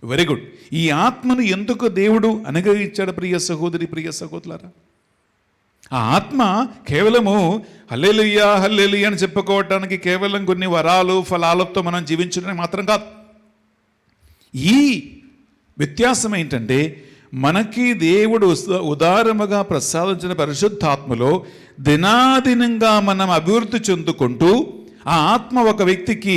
వెరీ గుడ్. ఈ ఆత్మను ఎందుకు దేవుడు అనుగ్రహించాడు? ప్రియ సహోదరి, ప్రియ సహోదరులారా, ఆ ఆత్మ కేవలము హల్లెలూయా హల్లెలూయా అని చెప్పుకోవటానికి, కేవలం కొన్ని వరాలు ఫలాలతో మనం జీవించడానికి మాత్రం కాదు. ఈ వ్యత్యాసం ఏంటంటే మనకి దేవుడు ఉదారముగా ప్రసాదించిన పరిశుద్ధాత్మలో దినాదినంగా మనం అభివృద్ధి చెందుకుంటూ, ఆ ఆత్మ ఒక వ్యక్తికి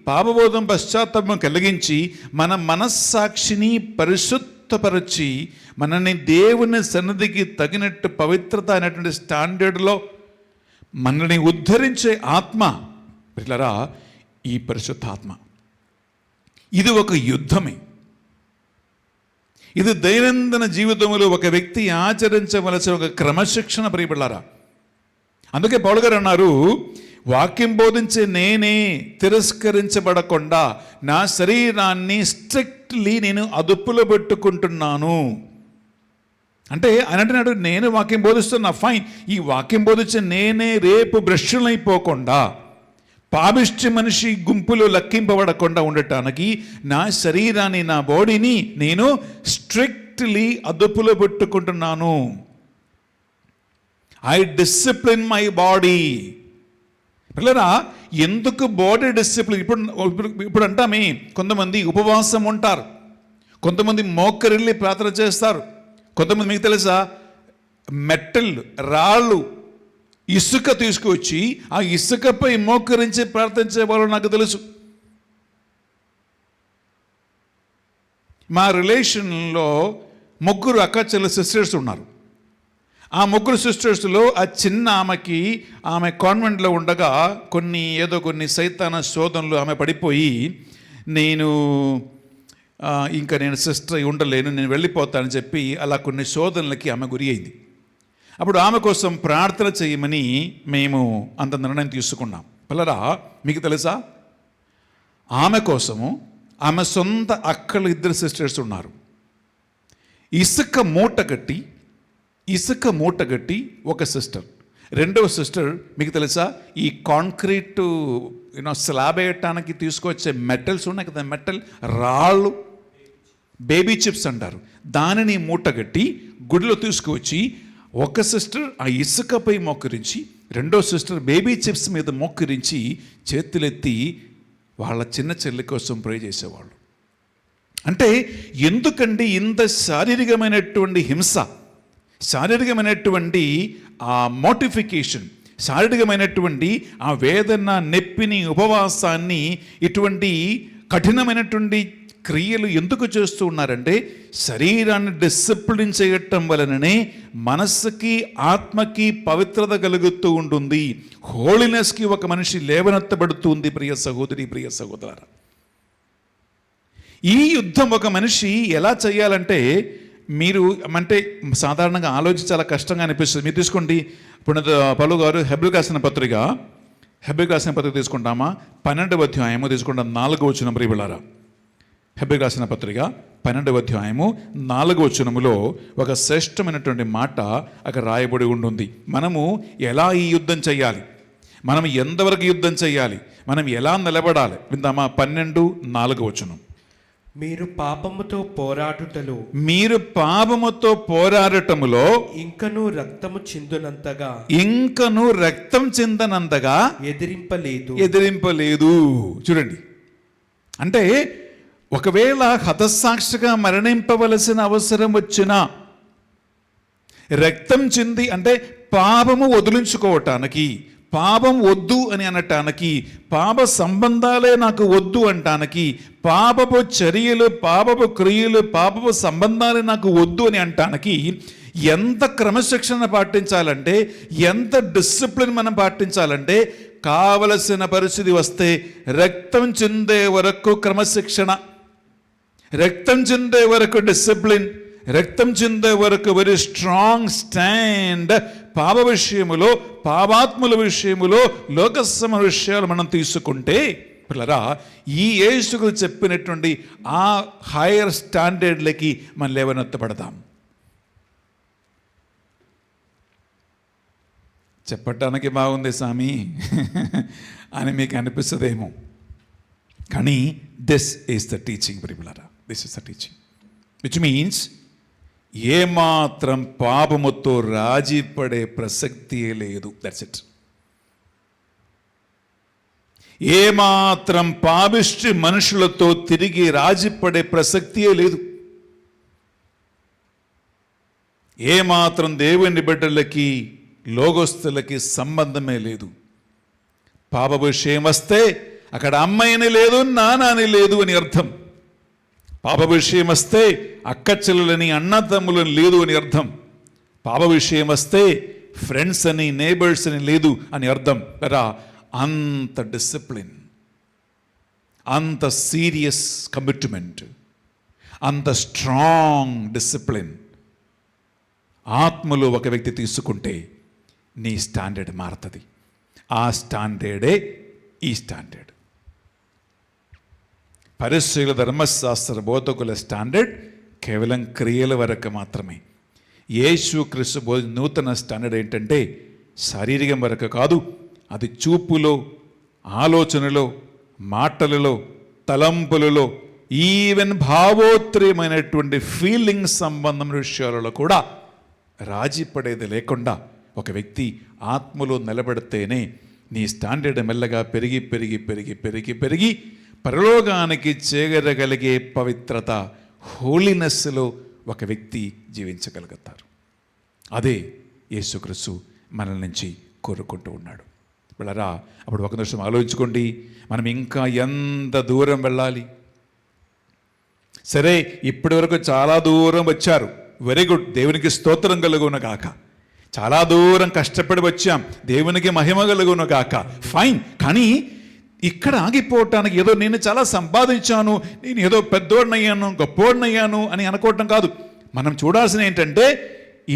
పాపబోధం పశ్చాత్తాపం కలిగించి మన మనస్సాక్షిని పరిశుద్ధపరచి మనల్ని దేవుని సన్నిధికి తగినట్టు పవిత్రత అనేటువంటి స్టాండర్డ్లో మనల్ని ఉద్ధరించే ఆత్మ పిల్లరా ఈ పరిశుద్ధాత్మ. ఇది ఒక యుద్ధమే. ఇది దైనందిన జీవితంలో ఒక వ్యక్తి ఆచరించవలసిన ఒక క్రమశిక్షణ ప్రియబిళ్ళారా. అందుకే పౌలు గారు అన్నారు, వాక్యం బోధించే నేనే తిరస్కరించబడకుండా నా శరీరాన్ని స్ట్రిక్ట్లీ నేను అదుపులో పెట్టుకుంటున్నాను. అంటే ఆయన అంటున్నాడు, నేను వాక్యం బోధిస్తున్నా, ఫైన్. ఈ వాక్యం బోధించే నేనే రేపు భ్రష్టులైపోకుండా, పాపిష్టి మనిషి గుంపులో లెక్కింపబడకుండా ఉండటానికి నా శరీరాన్ని, నా బాడీని నేను స్ట్రిక్ట్లీ అదుపులో పెట్టుకుంటున్నాను. I discipline my body. పిల్లరా, ఎందుకు బాడీ డిసిప్లిన్? ఇప్పుడు అంటామే, కొంతమంది ఉపవాసం ఉంటారు, కొంతమంది మోకరిల్లి ప్రార్థన చేస్తారు, కొంతమంది మీకు తెలుసా మెట్టల్ రాళ్ళు ఇసుక తీసుకువచ్చి ఆ ఇసుకపై మోకరించి ప్రార్థించే వాళ్ళు నాకు తెలుసు. మా రిలేషన్లో ముగ్గురు అక్క చెల్లి సిస్టర్స్ ఉన్నారు. ఆ ముగ్గురు సిస్టర్స్లో ఆ చిన్న ఆమెకి, ఆమె కాన్వెంట్లో ఉండగా కొన్ని సైతాన శోధనలు ఆమె పడిపోయి, నేను సిస్టర్ ఉండలేను, నేను వెళ్ళిపోతానని చెప్పి అలా కొన్ని శోధనలకి ఆమె గురి అయింది. అప్పుడు ఆమె కోసం ప్రార్థన చేయమని మేము అంత నిర్ణయం తీసుకున్నాం. పిల్లరా, మీకు తెలుసా, ఆమె కోసము ఆమె సొంత అక్కలు ఇద్దరు సిస్టర్స్ ఉన్నారు. ఇసుక మూట కట్టి ఒక సిస్టర్, రెండవ సిస్టర్ మీకు తెలుసా, ఈ కాంక్రీట్ స్లాబ్ వేయటానికి తీసుకొచ్చే మెటల్స్ ఉన్నాయి కదా, మెటల్ రాళ్ళు, బేబీ చిప్స్ అంటారు, దానిని మూటగట్టి గుడిలో తీసుకువచ్చి ఒక సిస్టర్ ఆ ఇసుకపై మోకరించి, రెండో సిస్టర్ బేబీ చిప్స్ మీద మోకరించి చేతులెత్తి వాళ్ళ చిన్న చెల్లి కోసం ప్రే చేసేవాళ్ళు. అంటే ఎందుకండి ఇంత శారీరకమైనటువంటి హింస, శారీరకమైనటువంటి ఆ మోటిఫికేషన్, శారీరకమైనటువంటి ఆ వేదన, నొప్పిని, ఉపవాసాన్ని, ఇటువంటి కఠినమైనటువంటి క్రియలు ఎందుకు చేస్తూ ఉన్నారంటే శరీరాన్ని డిసిప్లిన్ చేయటం వలననే మనస్సుకి, ఆత్మకి పవిత్రత కలుగుతూ ఉంటుంది. హోలీనెస్కి ఒక మనిషి లేవనెత్తబడుతుంది. ప్రియ సహోదరి, ప్రియ సహోదర, ఈ యుద్ధం ఒక మనిషి ఎలా చేయాలంటే, మీరు అంటే సాధారణంగా ఆలోచించి చాలా కష్టంగా అనిపిస్తుంది. మీరు తీసుకోండి, ఇప్పుడు పౌలు గారు హెబ్రీయులకు రాసిన పత్రిక తీసుకుంటామా, 12వ అధ్యాయము తీసుకుంటాం, 4వ వచనం ప్రియబిళ్ళారా. హెబ్రీ రాసిన పత్రిక 12వ అధ్యాయము 4వ వచనములో ఒక శ్రేష్టమైనటువంటి మాట అక్కడ రాయబడి ఉంటుంది. మనము ఎలా ఈ యుద్ధం చేయాలి, మనం ఎంతవరకు యుద్ధం చేయాలి, మనం ఎలా నిలబడాలి విందామా? 12:4 వచనం. మీరు పాపముతో పోరాడటములో ఇంకను రక్తము చిందునంతగా రక్తం చిందనంతగా ఎదిరింపలేదు. చూడండి, అంటే ఒకవేళ హతసాక్షిగా మరణింపవలసిన అవసరం వచ్చినా రక్తం చింది, అంటే పాపము వదిలించుకోవటానికి, పాపం వద్దు అని అనటానికి, పాప సంబంధాలే నాకు వద్దు అంటానికి, పాపపు చర్యలు, పాపపు క్రియలు, పాపపు సంబంధాలే నాకు వద్దు అని అంటానికి ఎంత క్రమశిక్షణ పాటించాలంటే, ఎంత డిసిప్లిన్ మనం పాటించాలంటే, కావలసిన పరిస్థితి వస్తే రక్తం చిందే వరకు క్రమశిక్షణ, రక్తం చిందే వరకు డిసిప్లిన్, రక్తం చిందే వరకు వెరీ స్ట్రాంగ్ స్టాండ్. పాప విషయములో, పాపాత్ముల విషయములో, లోకసమ విషయాలు మనం తీసుకుంటే పిల్లరా, ఈ యేసుకు చెప్పినటువంటి ఆ హైయర్ స్టాండర్డ్లకి మనం లేవనెత్తపడదాం. చెప్పటానికి బాగుంది స్వామి అని మీకు అనిపిస్తుందేమో, కానీ దిస్ ఈస్ ద టీచింగ్ పిల్లరా, this is the teaching which means ఏమాత్రం పాపముతో రాజీ పడే ప్రసక్తియే లేదు. That's it. ఏమాత్రం పాపిష్టి మనుషులతో తిరిగి రాజీ పడే ప్రసక్తియే లేదు. ఏమాత్రం దేవుని బిడ్డలకి, లోగస్తులకి సంబంధమే లేదు. పాప విషయం వస్తే అక్కడ అమ్మాయిని లేదు, నాన్నని లేదు అని అర్థం. పాప విషయం వస్తే అక్క చెల్లెలని, అన్నదమ్ములని లేదు అని అర్థం. పాప విషయం వస్తే ఫ్రెండ్స్ అని, నేబర్స్ అని లేదు అని అర్థం. రా, అంత డిసిప్లిన్, అంత సీరియస్ కమిట్మెంట్, అంత స్ట్రాంగ్ డిసిప్లిన్ ఆత్మలో ఒక వ్యక్తి తీసుకుంటే నీ స్టాండర్డ్ మారుతుంది. ఆ స్టాండర్డే ఈ స్టాండర్డ్. పరిశీల ధర్మశాస్త్ర బోధకుల స్టాండర్డ్ కేవలం క్రియల వరకు మాత్రమే. యేసు క్రీస్తు నూతన స్టాండర్డ్ ఏంటంటే శారీరకం వరకు కాదు, అది చూపులో, ఆలోచనలో, మాటలలో, తలంపులలో, ఈవెన్ భావోత్రియమైనటువంటి ఫీలింగ్ సంబంధం విషయాలలో కూడా రాజీ పడేది లేకుండా ఒక వ్యక్తి ఆత్మలో నిలబడితేనే నీ స్టాండర్డ్ మెల్లగా పెరిగి పెరిగి పెరిగి పెరిగి పెరిగి పరలోకానికి చేరగలిగే పవిత్రత, హోలీనెస్లో ఒక వ్యక్తి జీవించగలుగుతారు. అదే యేసుక్రీస్తు మన నుంచి కోరుకుంటూ ఉన్నాడు. వెళ్ళరా, అప్పుడు ఒక నిమిషం ఆలోచించుకోండి, మనం ఇంకా ఎంత దూరం వెళ్ళాలి? సరే, ఇప్పటి వరకు చాలా దూరం వచ్చారు, వెరీ గుడ్, దేవునికి స్తోత్రం కలుగును గాక. చాలా దూరం కష్టపడి వచ్చాం, దేవునికి మహిమ కలుగును గాక, ఫైన్. కానీ ఇక్కడ ఆగిపోవటానికి ఏదో నేను చాలా సంపాదించాను, నేను ఏదో పెద్దోడినయ్యాను, గొప్పోడినయ్యాను అని అనుకోవటం కాదు. మనం చూడాల్సిన ఏంటంటే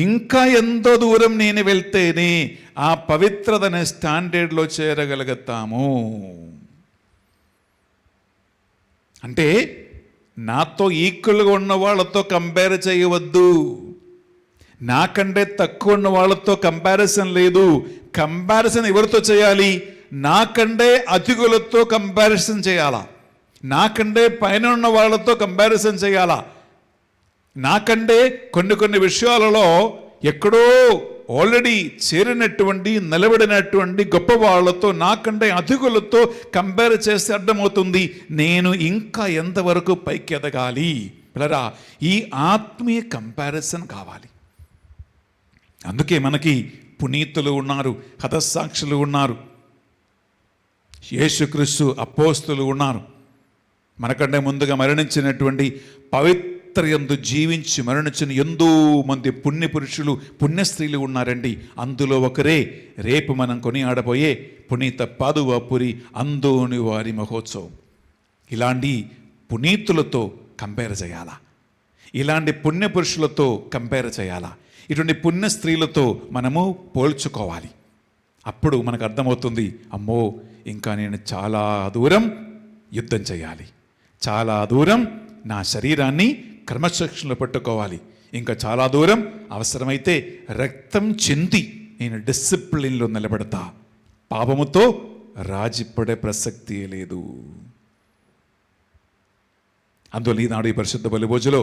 ఇంకా ఎంతో దూరం నేను వెళ్తేనే ఆ పవిత్రత అనే స్టాండర్డ్లో చేరగలుగుతాము. అంటే నాతో ఈక్వల్గా ఉన్న వాళ్ళతో కంపేర్ చేయవద్దు, నాకంటే తక్కువ ఉన్న వాళ్ళతో కంపారిజన్ లేదు. కంపారిజన్ ఎవరితో చేయాలి? నాకంటే అతిథులతో కంపారిజన్ చేయాలా, నాకంటే పైన ఉన్న వాళ్ళతో కంపారిజన్ చేయాలా, నాకంటే కొన్ని విషయాలలో ఎక్కడో ఆల్రెడీ చేరినటువంటి, నిలబడినటువంటి గొప్ప వాళ్ళతో, నాకంటే అతిథులతో కంపేర్ చేస్తే అర్థమవుతుంది నేను ఇంకా ఎంతవరకు పైకి ఎదగాలి. పిల్లరా, ఈ ఆత్మీయ కంపారిజన్ కావాలి. అందుకే మనకి పునీతులు ఉన్నారు, హతసాక్షులు ఉన్నారు, యేసుక్రీస్తు అపోస్తులు ఉన్నారు, మనకంటే ముందుగా మరణించినటువంటి పవిత్రయందు జీవించి మరణించిన ఎంతో మంది పుణ్య పురుషులు, పుణ్య స్త్రీలు ఉన్నారండి. అందులో ఒకరే రేపు మనం కొనియాడబోయే పునీత పాదువాపురి అందోని వారి మహోత్సవం. ఇలాంటి పునీతులతో కంపేర్ చేయాలా, ఇలాంటి పుణ్య పురుషులతో కంపేర్ చేయాలా, ఇటువంటి పుణ్య స్త్రీలతో మనము పోల్చుకోవాలి. అప్పుడు మనకు అర్థమవుతుంది, అమ్మో ఇంకా నేను చాలా దూరం యుద్ధం చేయాలి, చాలా దూరం నా శరీరాన్ని క్రమశిక్షణలో పెట్టుకోవాలి. ఇంకా చాలా దూరం అవసరమైతే రక్తం చింది నేను డిసిప్లిన్లో నిలబెడతా. పాపముతో రాజిపడే ప్రసక్తి లేదు. అందువల్ల ఈనాడు ఈ పరిశుద్ధ బలి భోజలో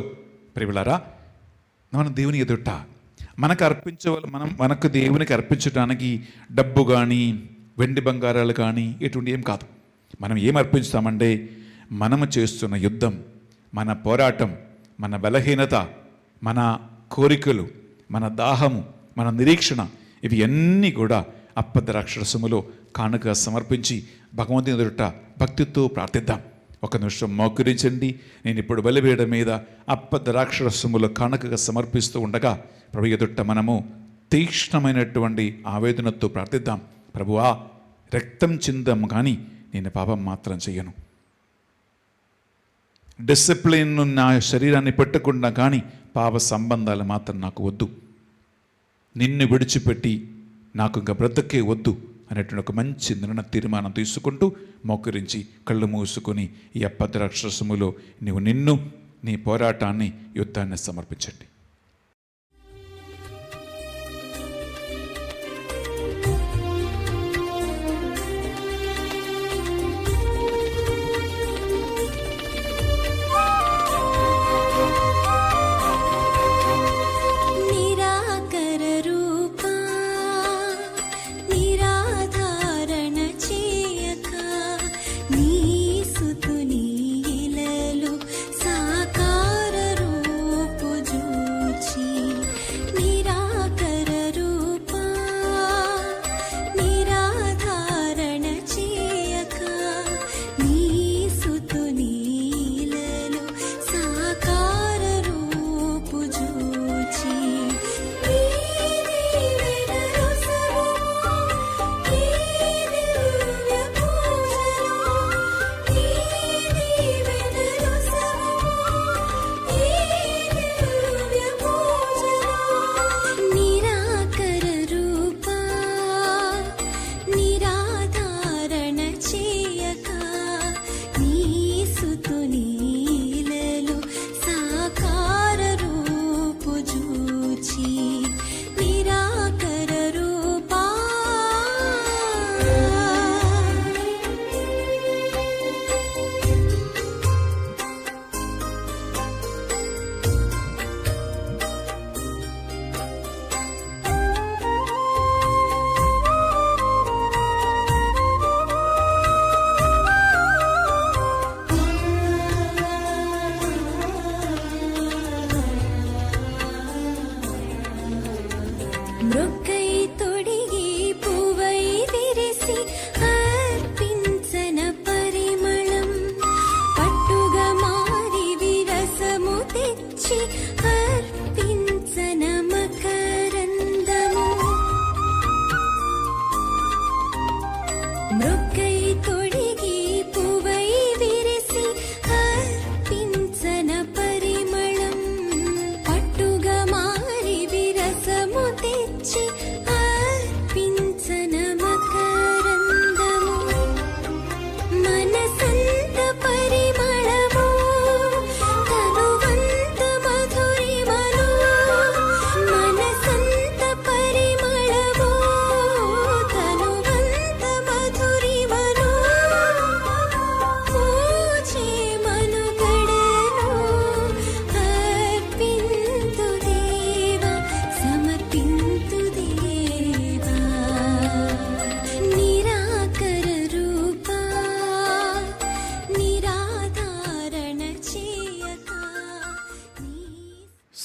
ప్రియులారా, మనం దేవుని ఎదుట మనకు దేవునికి అర్పించడానికి డబ్బు కానీ వెండి బంగారాలు కానీ ఎటువంటి ఏం కాదు. మనం ఏం అర్పించుతామంటే మనము చేస్తున్న యుద్ధం, మన పోరాటం, మన బలహీనత, మన కోరికలు, మన దాహము, మన నిరీక్షణ, ఇవి అన్నీ కూడా అప్పద్రాక్షరసములో కానుక సమర్పించి భగవంతుని ఎదుట భక్తితో ప్రార్థిద్దాం. ఒక నిమిషం మోకరించండి. నేను ఇప్పుడు బలివేయడం మీద అప్పద్రాక్షరసములో కానుకగా సమర్పిస్తూ ఉండగా ప్రభు ఎదుట మనము తీక్ష్ణమైనటువంటి ఆవేదనతో ప్రార్థిద్దాం. ప్రభువా, రక్తం చిందము కానీ నేను పాపం మాత్రం చెయ్యను. డిసిప్లిన్ నా శరీరాన్ని పెట్టకుండా కానీ పాప సంబంధాలు మాత్రం నాకు వద్దు. నిన్ను విడిచిపెట్టి నాకు ఇంకా బ్రతకే వద్దు అనేటువంటి ఒక మంచి తీర్మానం తీసుకుంటూ మోకరించి కళ్ళు మూసుకొని ఈ అప్పద్రాక్షరసములో నిన్ను నీ పోరాటాన్ని యుద్ధాన్ని సమర్పించండి.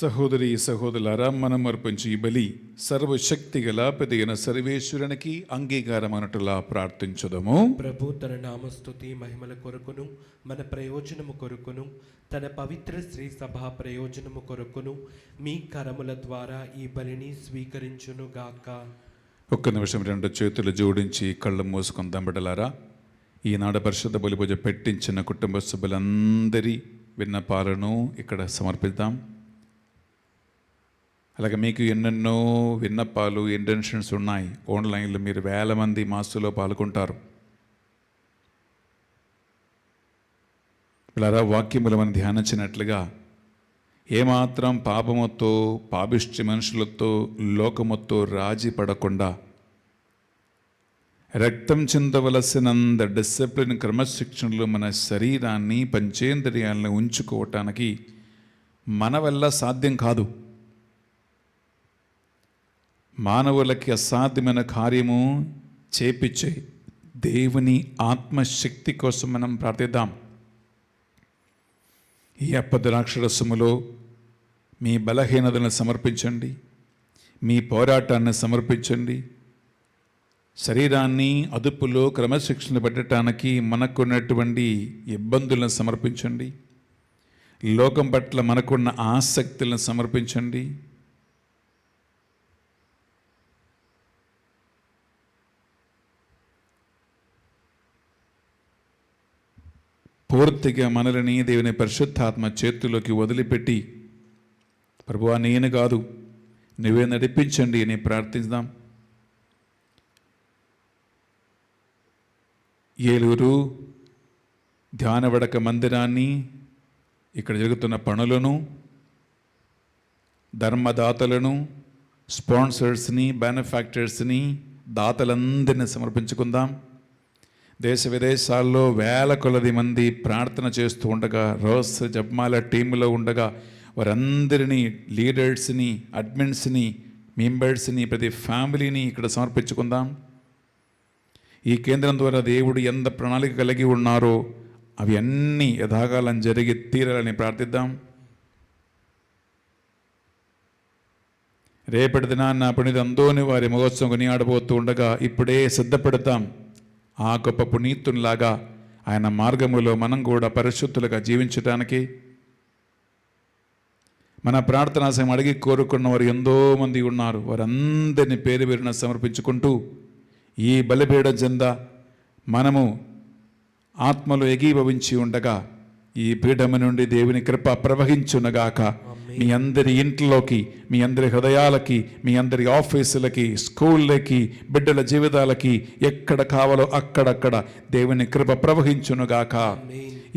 సహోదరి సహోదరులారా, మనం అర్పించి ఈ బలి సర్వశక్తి గల పెదైన సర్వేశ్వరునికి అంగీకారమనట్టులా ప్రార్థించుదము. ప్రభు తన నామస్తుతి మహిమల కొరకును మన ప్రయోజనము కొరకును తన పవిత్ర శ్రీ సభా ప్రయోజనము కొరకును మీ కరముల ద్వారా ఈ బలిని స్వీకరించును గాక. ఒక్క నిమిషం రెండు చేతులు జోడించి కళ్ళు మూసుకుందాం. బిడ్డలారా, ఈనాడు పరిశుద్ధ బలి పూజ పెట్టించిన కుటుంబ సభ్యులందరి విన్నపాలను ఇక్కడ సమర్పిద్దాం. అలాగే మీకు ఎన్నెన్నో విన్నపాలు, ఇంటెన్షన్స్ ఉన్నాయి. ఆన్లైన్లో మీరు వేల మంది మాస్లో పాల్గొంటారు. ఇలా వాక్యములు మనం ధ్యానించినట్లుగా ఏమాత్రం పాపముతో పాపిష్టి మనుషులతో లోకముతో రాజీ పడకుండా రక్తం చెందవలసినంత డిసిప్లిన్ క్రమశిక్షణలో మన శరీరాన్ని పంచేంద్రియాలను ఉంచుకోవటానికి మన వల్ల సాధ్యం కాదు. మానవులకి అసాధ్యమైన కార్యము చేపించే దేవుని ఆత్మశక్తి కోసం మనం ప్రార్థిద్దాం. ఈ అప్పద్రాక్షరసములో మీ బలహీనతలను సమర్పించండి, మీ పోరాటాన్ని సమర్పించండి. శరీరాన్ని అదుపులో క్రమశిక్షణ పెట్టడానికి మనకున్నటువంటి ఇబ్బందులను సమర్పించండి. లోకం పట్ల మనకున్న ఆసక్తులను సమర్పించండి. పూర్తిగా మనల్ని దేవుని పరిశుద్ధాత్మ చేతుల్లోకి వదిలిపెట్టి, ప్రభువా నేను కాదు నువ్వే నడిపించండి అని ప్రార్థిద్దాం. ఏలూరు ధ్యానవడక మందిరాన్ని, ఇక్కడ జరుగుతున్న పనులను, ధర్మదాతలను, స్పాన్సర్స్ని, బెనిఫాక్టర్స్ని, దాతలందరినీ సమర్పించుకుందాం. దేశ విదేశాల్లో వేల కొలది మంది ప్రార్థన చేస్తూ ఉండగా, రోస్ జప్మాల టీంలో ఉండగా వారందరినీ, లీడర్స్ని, అడ్మిన్స్ని, మెంబర్స్ని, ప్రతి ఫ్యామిలీని ఇక్కడ సమర్పించుకుందాం. ఈ కేంద్రం ద్వారా దేవుడు ఎంత ప్రణాళిక కలిగి ఉన్నారో అవి అన్నీ యథాకాలం జరిగి తీరాలని ప్రార్థిద్దాం. రేపటి దినాన్న పునీత అంతోని వారి మహోత్సవం కొనియాడబోతూ ఉండగా ఇప్పుడే సిద్ధపడతాం. ఆ గొప్ప పునీతునిలాగా ఆయన మార్గములో మనం కూడా పరిశుద్ధులుగా జీవించడానికి. మన ప్రార్థనా సమయం అడిగి కోరుకున్న వారు ఎంతోమంది ఉన్నారు. వారందరినీ పేరు పేరున సమర్పించుకుంటూ ఈ బలిపీఠం చెంద మనము ఆత్మలో ఏకీభవించి ఉండగా ఈ పీఠము నుండి దేవుని కృప ప్రవహించునగాక. మీ అందరి ఇంట్లోకి, మీ అందరి హృదయాలకి, మీ అందరి ఆఫీసులకి, స్కూళ్ళకి, బిడ్డల జీవితాలకి ఎక్కడ కావాలో అక్కడక్కడ దేవుని కృప ప్రవహించునుగాక.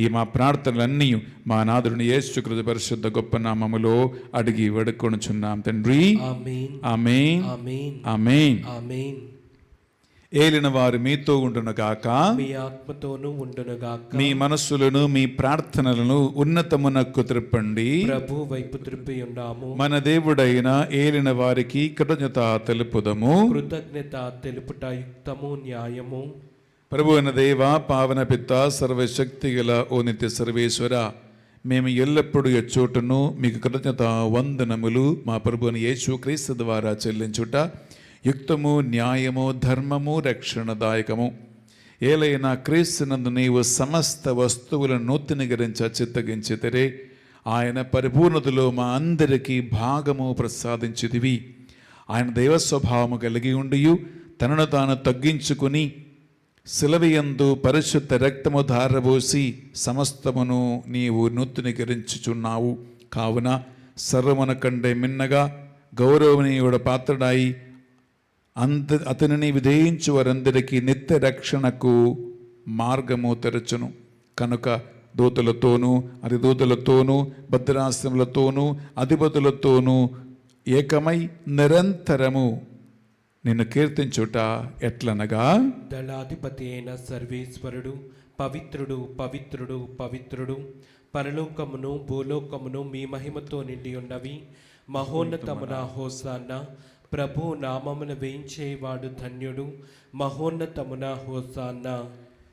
ఈ మా ప్రార్థనలన్నీ మా నాథుని యేసుక్రీస్తు పరిశుద్ధ గొప్ప నామములో అడిగి వేడుకొనుచున్నాం తండ్రి. ఆమేన్, ఆమేన్. ఏలిన వారు మీతో ఉండునుగాక, మీ ఆత్మతోనూ ఉండునుగాక. మీ మనస్సులను, మీ ప్రార్థనలను ఉన్నతమునకు త్రిప్పండి. ప్రభు వైపు త్రిప్పి ఉన్నాము. మన దేవుడైన ఏలిన వారికి కృతజ్ఞత తెలుపుదము. కృతజ్ఞత తెలుపుట యుక్తము, న్యాయము. ప్రభు అయిన దేవ, పావన పిత, సర్వశక్తి గల ఓ నిత్య సర్వేశ్వర, మేము ఎల్లప్పుడూ ఎచ్చోటను మీకు కృతజ్ఞత వందనములు మా ప్రభు అయిన యేసుక్రీస్తు ద్వారా చెల్లించుట యుక్తము, న్యాయము, ధర్మము, రక్షణదాయకము. ఏలైనా క్రీస్తునందు నీవు సమస్త వస్తువులను నూతనీకరించ చిత్తగించితరే ఆయన పరిపూర్ణతలో మా అందరికీ భాగము ప్రసాదించితివి. ఆయన దైవ స్వభావము కలిగి ఉండి తనను తాను తగ్గించుకుని శిలవియందు పరిశుద్ధ రక్తము ధారబోసి సమస్తమును నీవు నూతనీకరించుచున్నావు. కావున సర్వమున కంటే మిన్నగా గౌరవనీయుడ పాత్రడాయి అతనిని విధేయించు వారందరికీ నిత్య రక్షణకు మార్గము తెరచును. కనుక దూతలతోనూ, అధిదూతలతోనూ, భద్రాశ్రములతోనూ, అధిపతులతోనూ ఏకమై నిరంతరము నిన్ను కీర్తించుట ఎట్లనగా, దళాధిపతి అయిన సర్వేశ్వరుడు పవిత్రుడు, పవిత్రుడు, పవిత్రుడు, పరలోకమును భూలోకమును మీ మహిమతో నిండి ఉన్నవి. మహోన్నతమున హోసాన్నా. ప్రభు నామమున వేయించేవాడు ధన్యుడు. మహోన్నతమున హోసాన్నా.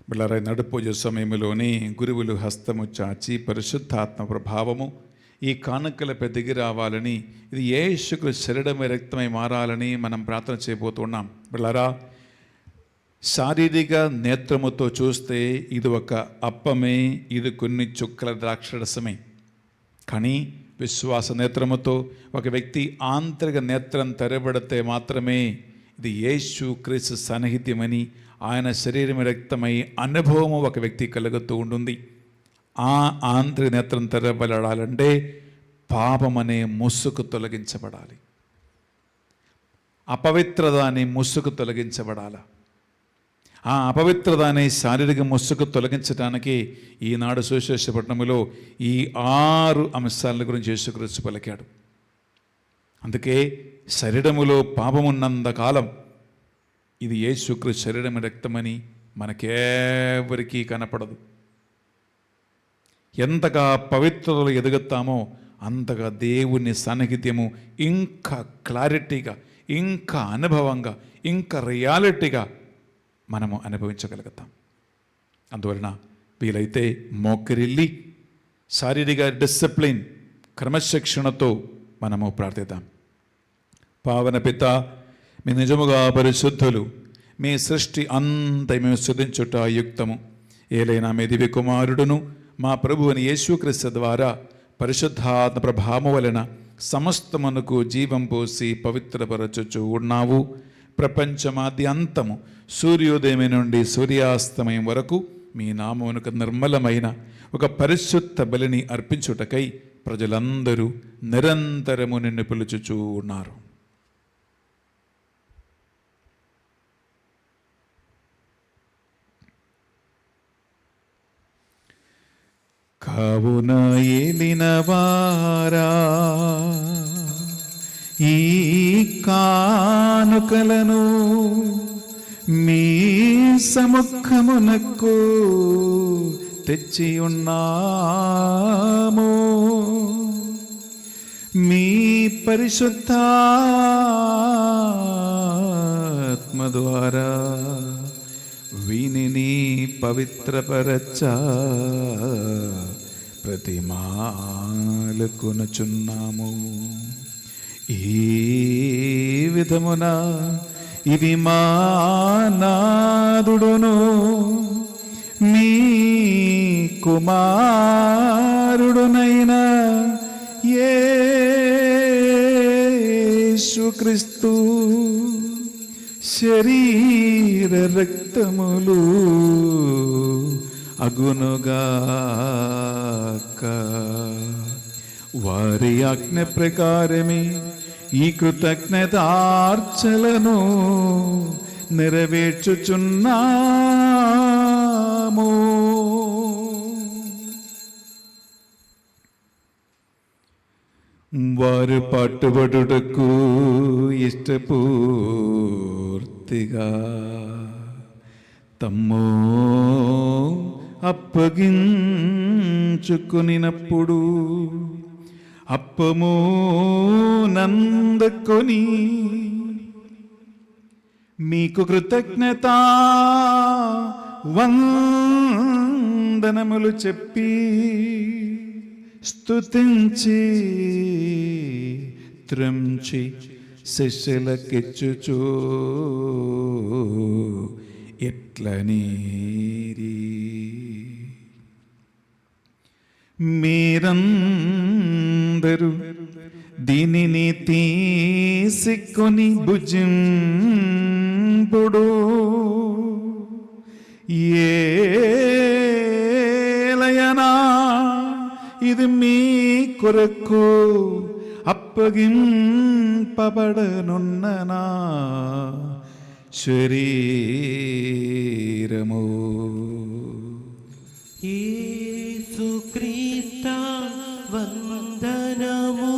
బిళ్ళారా, నడుపూజ సమయంలోని గురువులు హస్తము చాచి పరిశుద్ధాత్మ ప్రభావము ఈ కానుకలపై దిగి రావాలని, ఇది యేసుకు శరీరమై రక్తమై మారాలని మనం ప్రార్థన చేయబోతున్నాం. బిళ్ళారా, శారీరక నేత్రముతో చూస్తే ఇది ఒక అప్పమే, ఇది కొన్ని చుక్కల ద్రాక్షరసమే. కానీ విశ్వాస నేత్రముతో ఒక వ్యక్తి ఆంతరిక నేత్రం తెరబడితే మాత్రమే ఇది యేసు క్రీస్తు సాన్నిహిత్యమని, ఆయన శరీరం రక్తమై అనుభవము ఒక వ్యక్తి కలుగుతూ ఉంటుంది. ఆ ఆంతరిక నేత్రం తెరబడాలంటే పాపం అనే ముసుగు తొలగించబడాలి, అపవిత్రత అనే ముసుగు తొలగించబడాలి. ఆ అపవిత్రత అనే శారీరక ముసుగు తొలగించడానికి ఈనాడు సువిశేషపట్నంలో ఈ 6 అంశాల గురించి యేసుక్రీస్తు పలికాడు. అందుకే శరీరములో పాపమున్నంత కాలం ఇది యేసుక్రీస్తు శరీరం రక్తమని మనకెవరికీ కనపడదు. ఎంతగా పవిత్రతలో ఎదుగుతామో అంతగా దేవుని సాన్నిహిత్యము ఇంకా క్లారిటీగా, ఇంకా అనుభవంగా, ఇంకా రియాలిటీగా మనము అనుభవించగలుగుతాం. అందువలన వీలైతే మోకరిల్లి శారీరక డిసిప్లిన్, క్రమశిక్షణతో మనము ప్రార్థిద్దాం. పావన పిత, మీ నిజముగా పరిశుద్ధులు, మీ సృష్టి అంత మేము స్తుతించుట యుక్తము. ఏలైనా మీ దివ్య కుమారుడును మా ప్రభువుని యేసుక్రీస్తు ద్వారా పరిశుద్ధాత్మ ప్రభావము వలన సమస్తమునకు జీవం పోసి పవిత్రపరచుచు ఉన్నావు. ప్రపంచమాది అంతము సూర్యోదయం నుండి సూర్యాస్తమయం వరకు మీ నామమునకు నిర్మలమైన ఒక పరిశుద్ధ బలిని అర్పించుటకై ప్రజలందరూ నిరంతరము నిన్ను పిలుచుచూ ఉన్నారు. కావున ఏలినవారా, ఈ కానుకలను మీ సముఖమునకు తెచ్చి ఉన్నాము. మీ పరిశుద్ధాత్మ ద్వారా వీనిని పవిత్రపరచ ప్రతిమాలకునుచున్నాము. ఈ విధమున ఇది మా నాదుడును మీ కుమారుడునైన యేసుక్రీస్తు శరీర రక్తములు అగునుగాక. వారి ఆజ్ఞ ప్రకారమే ఈ కృతజ్ఞతార్చలను నెరవేర్చుచున్నాము. వారు పట్టుబడుటకు ఇష్టపూర్తిగా తమ్మో అప్పగించుకొనినప్పుడు అప్పము నందుకొని మీకు కృతజ్ఞత వందనములు చెప్పి స్తుతించి త్రంచి శిష్యులకిచ్చుచు ఇట్లనీరి, మీరందరూ దీనిని తీసుకొని భుజింపుడు. ఏలయనా ఇది మీ కొరకు అప్పగింపబడనున్ననా శరీరము. యేసుక్రీస్తు వందనము.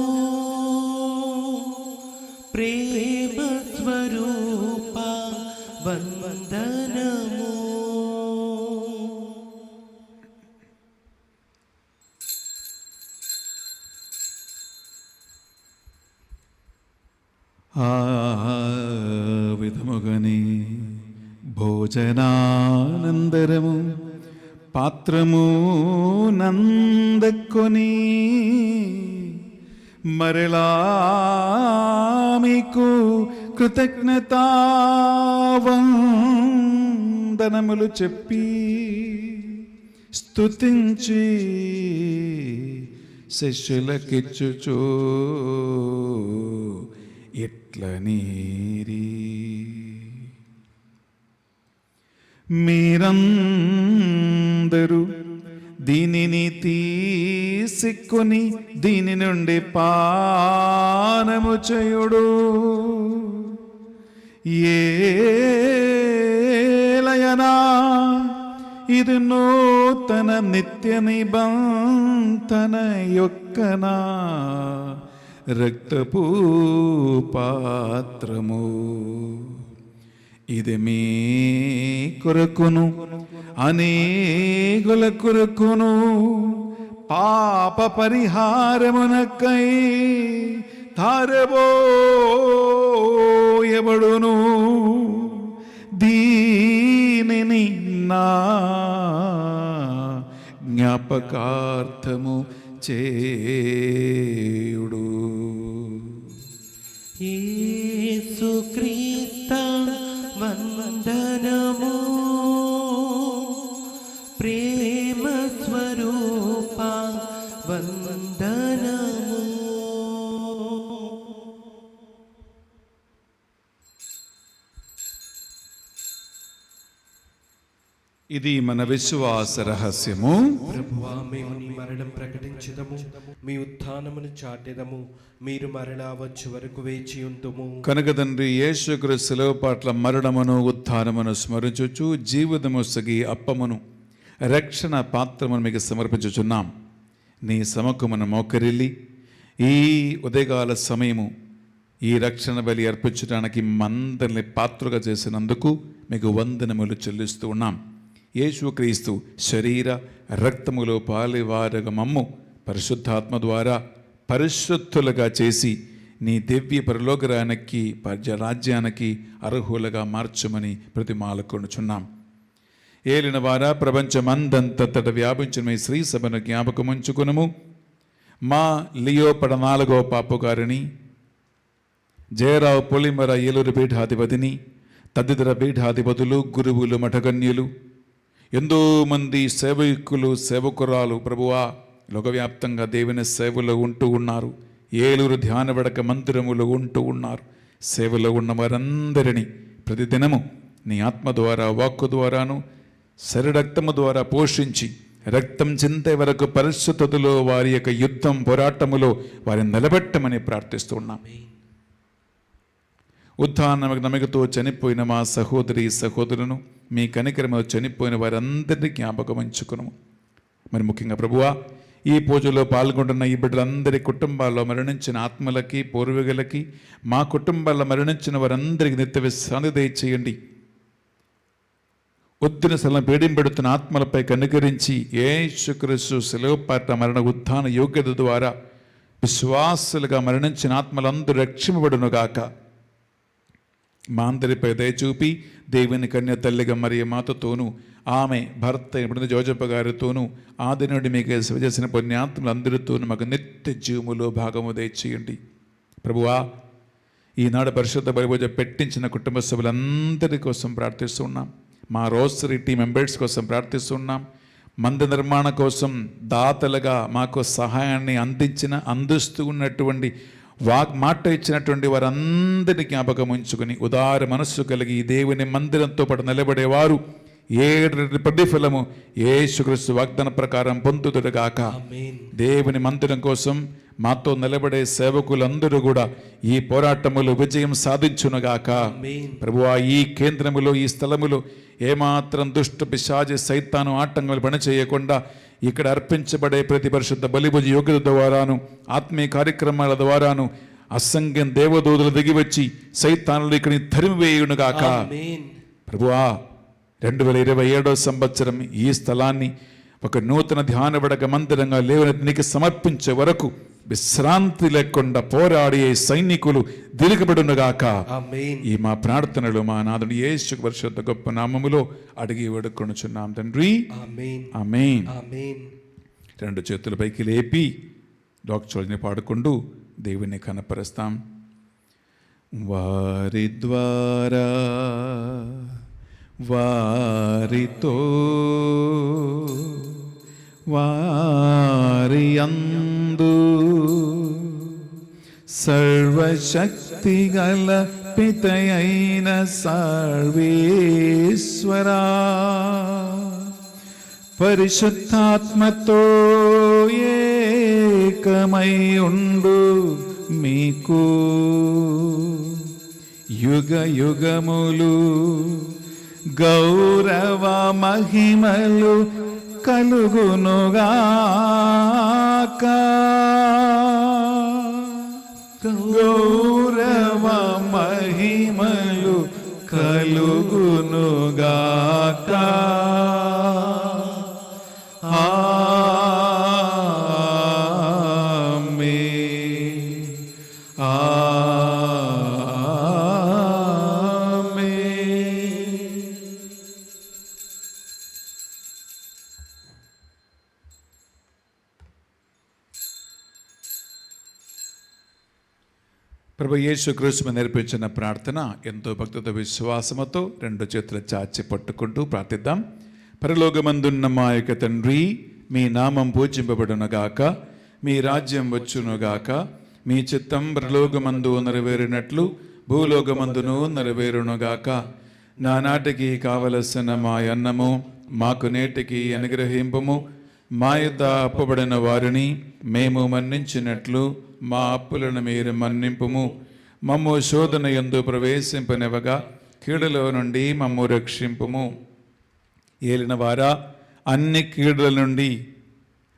ప్రేమ స్వరూప వందనము. ఆ విధముగని భోజనానందరము పాత్రము నందకొని మరలా మీకు కృతజ్ఞతావందనములు చెప్పి స్తుతించి శిష్యులకిచ్చుచు ఇట్లనీరి, మీరందరూ దీనిని తీసుకొని దీని నుండి పానము చేయుడు. ఏలయనా ఇది నూతన నిత్య నిబంధన యొక్కనా రక్తపు పాత్రము. ఇది మీ కొరకును అనేకుల కొరకును పాప పరిహారమునకై ధారబోయబడును. దీనిని నా జ్ఞాపకార్థము చేయుడు. యేసుక్రీస్తు వందనము, ప్రేమ స్వరూప వందనము. ఇది మన విశ్వాస రహస్యము. ప్రభువా, మేము నీ మరణం ప్రకటించుదము, మీ ఉత్థానమును చాటెదము. మీరు మరలా వచ్చే వరకు వేచి ఉందుము. కనుక తండ్రి యేసుక్రీస్తు శిలువ పట్ల మరణమును ఉత్థానమును స్మరించుచు జీవితము సగి అప్పమును రక్షణ పాత్రమును మీకు సమర్పించుచున్నాం. నీ సముఖమును మోకరిల్లి ఈ ఉదయకాల సమయము ఈ రక్షణ బలి అర్పించడానికి మందరిని పాత్రగా చేసినందుకు మీకు వందనములు చెల్లిస్తూ ఉన్నాం. యేసుక్రీస్తు శరీర రక్తములో పాలివారగ మమ్ము పరిశుద్ధాత్మ ద్వారా పరిశుద్ధులుగా చేసి నీ దివ్య పరలోకరానికి రాజ్యానికి అర్హులుగా మార్చమని ప్రతిమాలకొనుచున్నాం. ఏలిన వారా ప్రపంచమందంతట వ్యాపించిన మీ శ్రీ సభను జ్ఞాపకముంచుకునము. మా లియో 14వ పాపు గారిని, జయరావు పొలిమర ఏలూరు పీఠాధిపతిని, తదితర పీఠాధిపతులు, గురువులు, మఠగన్యులు, ఎంతో మంది సేవకులు, సేవకురాలు ప్రభువా లోకవ్యాప్తంగా దేవుని సేవలో ఉంటూ ఉన్నారు. ఏలూరు ధ్యానవడక మందిరములో ఉంటూ ఉన్నారు. సేవలో ఉన్న వారందరినీ ప్రతిదినము నీ ఆత్మ ద్వారా, వాక్కు ద్వారాను, శరీరక్తము ద్వారా పోషించి రక్తం చింతే వరకు పరిశుద్ధతలో వారి యొక్క యుద్ధం పోరాటములో వారిని నిలబెట్టమని ప్రార్థిస్తున్నాం. ఉత్థానముకు నమ్మకతో చనిపోయిన మా సహోదరి సహోదరులను మీ కనికరము చనిపోయిన వారందరినీ జ్ఞాపకం ఉంచుకును. మరి ముఖ్యంగా ప్రభువా, ఈ పూజలో పాల్గొంటున్న ఈ బిడ్డలందరి కుటుంబాల్లో మరణించిన ఆత్మలకి, పూర్వీకులకి, మా కుటుంబాల్లో మరణించిన వారందరికీ నిత్య విశ్రాంతి దయచేయండి. ఉద్దిన స్థలం పీడింపెడుతున్న ఆత్మలపై కనుకరించి యేసుక్రీస్తు శిలువ పట్ల మరణ ఉత్థాన యోగ్యత ద్వారా విశ్వాసులుగా మరణించిన ఆత్మలందరూ రక్షింపబడునుగాక. మా అందరిపై దయచూపి దేవుని కన్య తల్లిగా మరియ మాతతోనూ, ఆమె భర్త ఇప్పుడు జోజప్ప గారితోనూ, ఆది నుండి మీకు సేవ చేసిన పుణ్యాత్ములందరితోనూ మాకు నిత్య జీవములో భాగము దయచేయండి. ప్రభువా, ఈనాడు పరిశుద్ధ బలిభోజ పెట్టించిన కుటుంబ సభ్యులందరి కోసం ప్రార్థిస్తున్నాం. మా రోసరీ టీం మెంబర్స్ కోసం ప్రార్థిస్తున్నాం. మందిర నిర్మాణ కోసం దాతలుగా మాకు సహాయాన్ని అందిస్తూ ఉన్నటువంటి మాట ఇచ్చినటువంటి వారందరినీ జ్ఞాపకం ఉంచుకుని ఉదార మనస్సు కలిగి దేవుని మందిరంతో పాటు నిలబడేవారు 7 ప్రతిఫలము యేసుక్రీస్తు వాగ్దాన ప్రకారం పొందుదురుగాక. దేవుని మందిరం కోసం మాతో నిలబడే సేవకులందరూ కూడా ఈ పోరాటములో విజయం సాధించునుగాక. ప్రభువా, ఈ కేంద్రములో, ఈ స్థలములో ఏమాత్రం దుష్ట పిశాచి సైతాను ఆటంకాలు పనిచేయకుండా ఇక్కడ అర్పించబడే ప్రతి పరిశుద్ధ బలిభోజ యోగ్యత ద్వారాను, ఆత్మీయ కార్యక్రమాల ద్వారాను అసంఖ్యం దేవదూతలు దిగివచ్చి సైతానులు ఇక్కడిని తరిమివేయునుగాక. ప్రభువా, 2027వ సంవత్సరం ఈ స్థలాన్ని ఒక నూతన ధ్యానవడక మందిరంగా లేవనెత్తినికి సమర్పించే వరకు విశ్రాంతి లేకుండా పోరాడే సైనికులు దిలుకబడునుగాక. ఈ మా ప్రార్థనలు మా నాథుడు యేసు పరిశుద్ధ గొప్ప నామములో అడిగి వేడుకొనుచున్నాం తండ్రి, ఆమేన్. 2 చేతుల పైకి లేపి డాక్టర్ని పాడుకుంటూ దేవుని కనపరుస్తాం. వారి ద్వారా, వారితో, వారి యందు సర్వశక్తి గల పితయైన సర్వేశ్వరా, పరిశుద్ధాత్మతో ఏకమై ఉండు మీకు యుగ యుగములు గౌరవ మహిమలు కలుగునుగాక. గౌరవ మహిమలు కలుగునుగాక. ఆమేన్. ఆమేన్. ప్రభు యేసు క్రీస్తు నేర్పించిన ప్రార్థన ఎంతో భక్తితో విశ్వాసముతో రెండు చేతులు చాచి పట్టుకుంటూ ప్రార్థిద్దాం. పరలోకమందున్న మా యొక్క తండ్రి, మీ నామం పూజింపబడునుగాక, మీ రాజ్యం వచ్చునుగాక, మీ చిత్తం పరలోకమందు నెరవేరినట్లు భూలోకమందును నెరవేరునుగాక. నానాటికి కావలసిన మా అన్నము మాకు నేటికి అనుగ్రహింపము. మా యొద్ద అప్పబడిన వారిని మేము మన్నించినట్లు మా అప్పులను మీరు మన్నింపుము. మమ్ము శోధన యందు ప్రవేశింపనివ్వగా కీడులో నుండి మమ్ము రక్షింపుము. ఏలిన వారా, అన్ని కీడుల నుండి,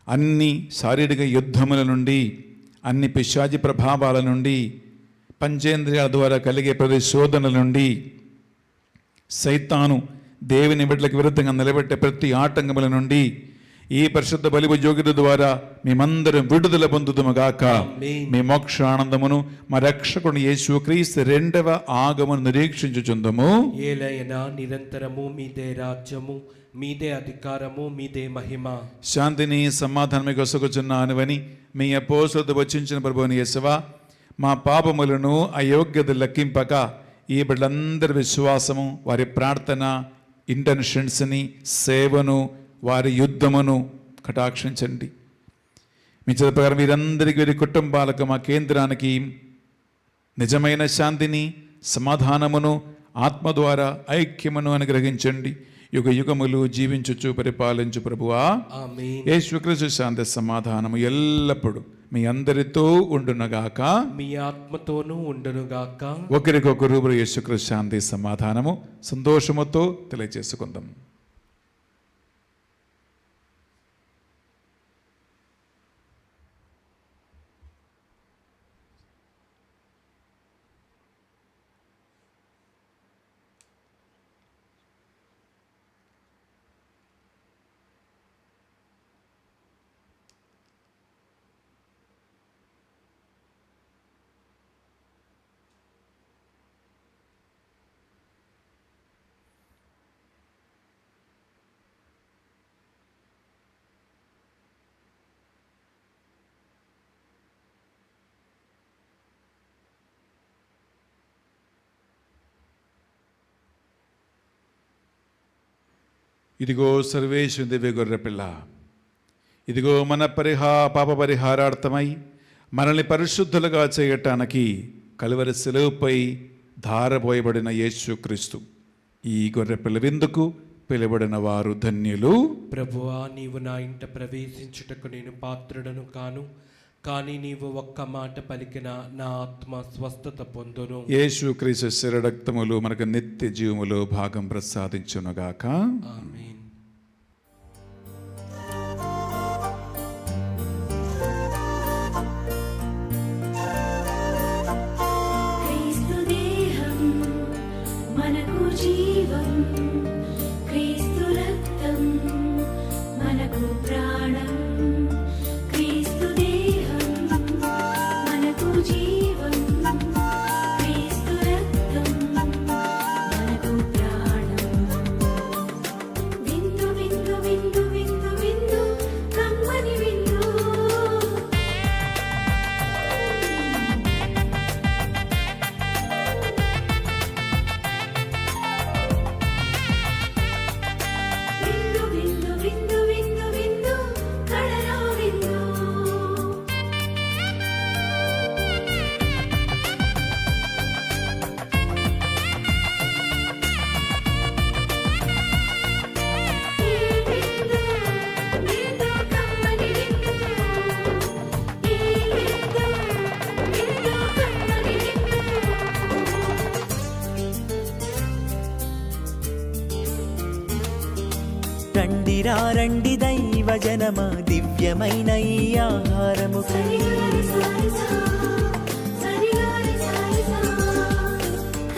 అన్ని శారీరక యుద్ధముల నుండి, అన్ని పిశాచి ప్రభావాల నుండి, పంచేంద్రియాల ద్వారా కలిగే ప్రతి శోధనల నుండి, సైతాను దేవుని బిడ్డలకు విరుద్ధంగా నిలబెట్టే ప్రతి ఆటంకముల నుండి ఈ పరిశుద్ధ బలి యోగ్యత ద్వారా మేమందరం విడుదల పొందుదుముగాక. మీ మోక్ష ఆనందమును మా రక్షకుడు యేసుక్రీస్తు రెండవ ఆగమను నిరీక్షించుచుందము. ఏలైనా నిరంతరము మీదే రాజ్యము, మీదే అధికారము, మీదే మహిమ. శాంతిని సమాధానమే కొసగుచున్నానువని మీ అపోస్తులతో వచించిన ప్రభువుని యేసువా, మా పాపములను అయోగ్యత లెక్కింపక ఈ బిడ్డలందరి విశ్వాసము, వారి ప్రార్థన, ఇంటెన్షన్స్ని, సేవను, వారి యుద్ధమును కటాక్షించండి. మీ చేత ప్రకారం వీరందరికీ, వీరి కుటుంబాలకు, మా కేంద్రానికి నిజమైన శాంతిని, సమాధానమును, ఆత్మ ద్వారా ఐక్యమును అనుగ్రహించండి. యుగ యుగములు జీవించుచు పరిపాలించు ప్రభువా. ఆమేన్. యేసుక్రీస్తు శాంతి సమాధానము ఎల్లప్పుడూ మీ అందరితో ఉండునగాక, మీ ఆత్మతోనూ ఉండునుగాక. ఒకరికొకరు యేసుక్రీస్తు శాంతి సమాధానము సంతోషముతో తెలియజేసుకుందాం. ఇదిగో సర్వేశు దివ్య గొర్రెపిల్ల, ఇదిగో మన పాప పరిహారార్థమై మనల్ని పరిశుద్ధులుగా చేయటానికి కలువరి శిలువపై ధారపోయబడిన యేసుక్రీస్తు. ఈ గొర్రెపిల్ల విందుకు పిలువబడిన వారు ధన్యులు. ప్రభువా, నీవు నా ఇంట ప్రవేశించుటకు నేను పాత్రుడను కాను, కానీ నీవు ఒక్క మాట పలికిన నా ఆత్మ స్వస్థత పొందును. యేసుక్రీస్తు శరీరరక్తములు మనకు నిత్య జీవములో భాగం ప్రసాదించునుగాక. ఆమేన్. క్రీస్తు దేహం మనకు జీవం, క్రీస్తు రక్తం మనకు ప్రాణం. క్రీస్తు దేహం మనకు జీవం, క్రీస్తు రక్తం మనకు ప్రాణం. రండి దైవ జనమ దివ్యమైన ఈ ఆహారముకై.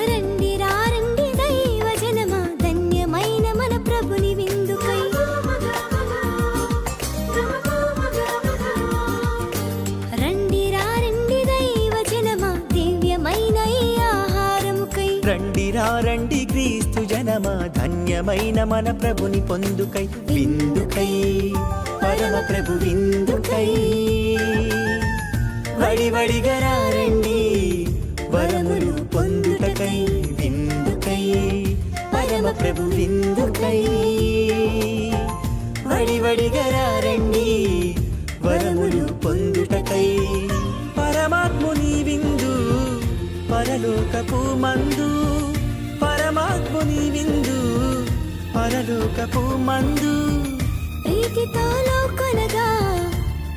రండి రండి దైవ జనమ ధన్యమైన మన ప్రభుని విందుకై. రండి రండి దైవ జనమ దివ్యమైన ఈ ఆహారముకై. రండి క్రీస్తు జనమ ధన్యమైన మన ప్రభుని పొందుకై. విందుకై పరమ ప్రభు విందుకై. వడివడిగా రండి వరములు పొందుటకై. విందుకై పరమ ప్రభు విందుకై. వడివడిగా రండి వరములు పొందుటకై. పరమాత్ముని విందు పరలోకపు మందు. పరమాత్ముని విందు పరలోకపు మందు. ప్రీతితో లోకొనగా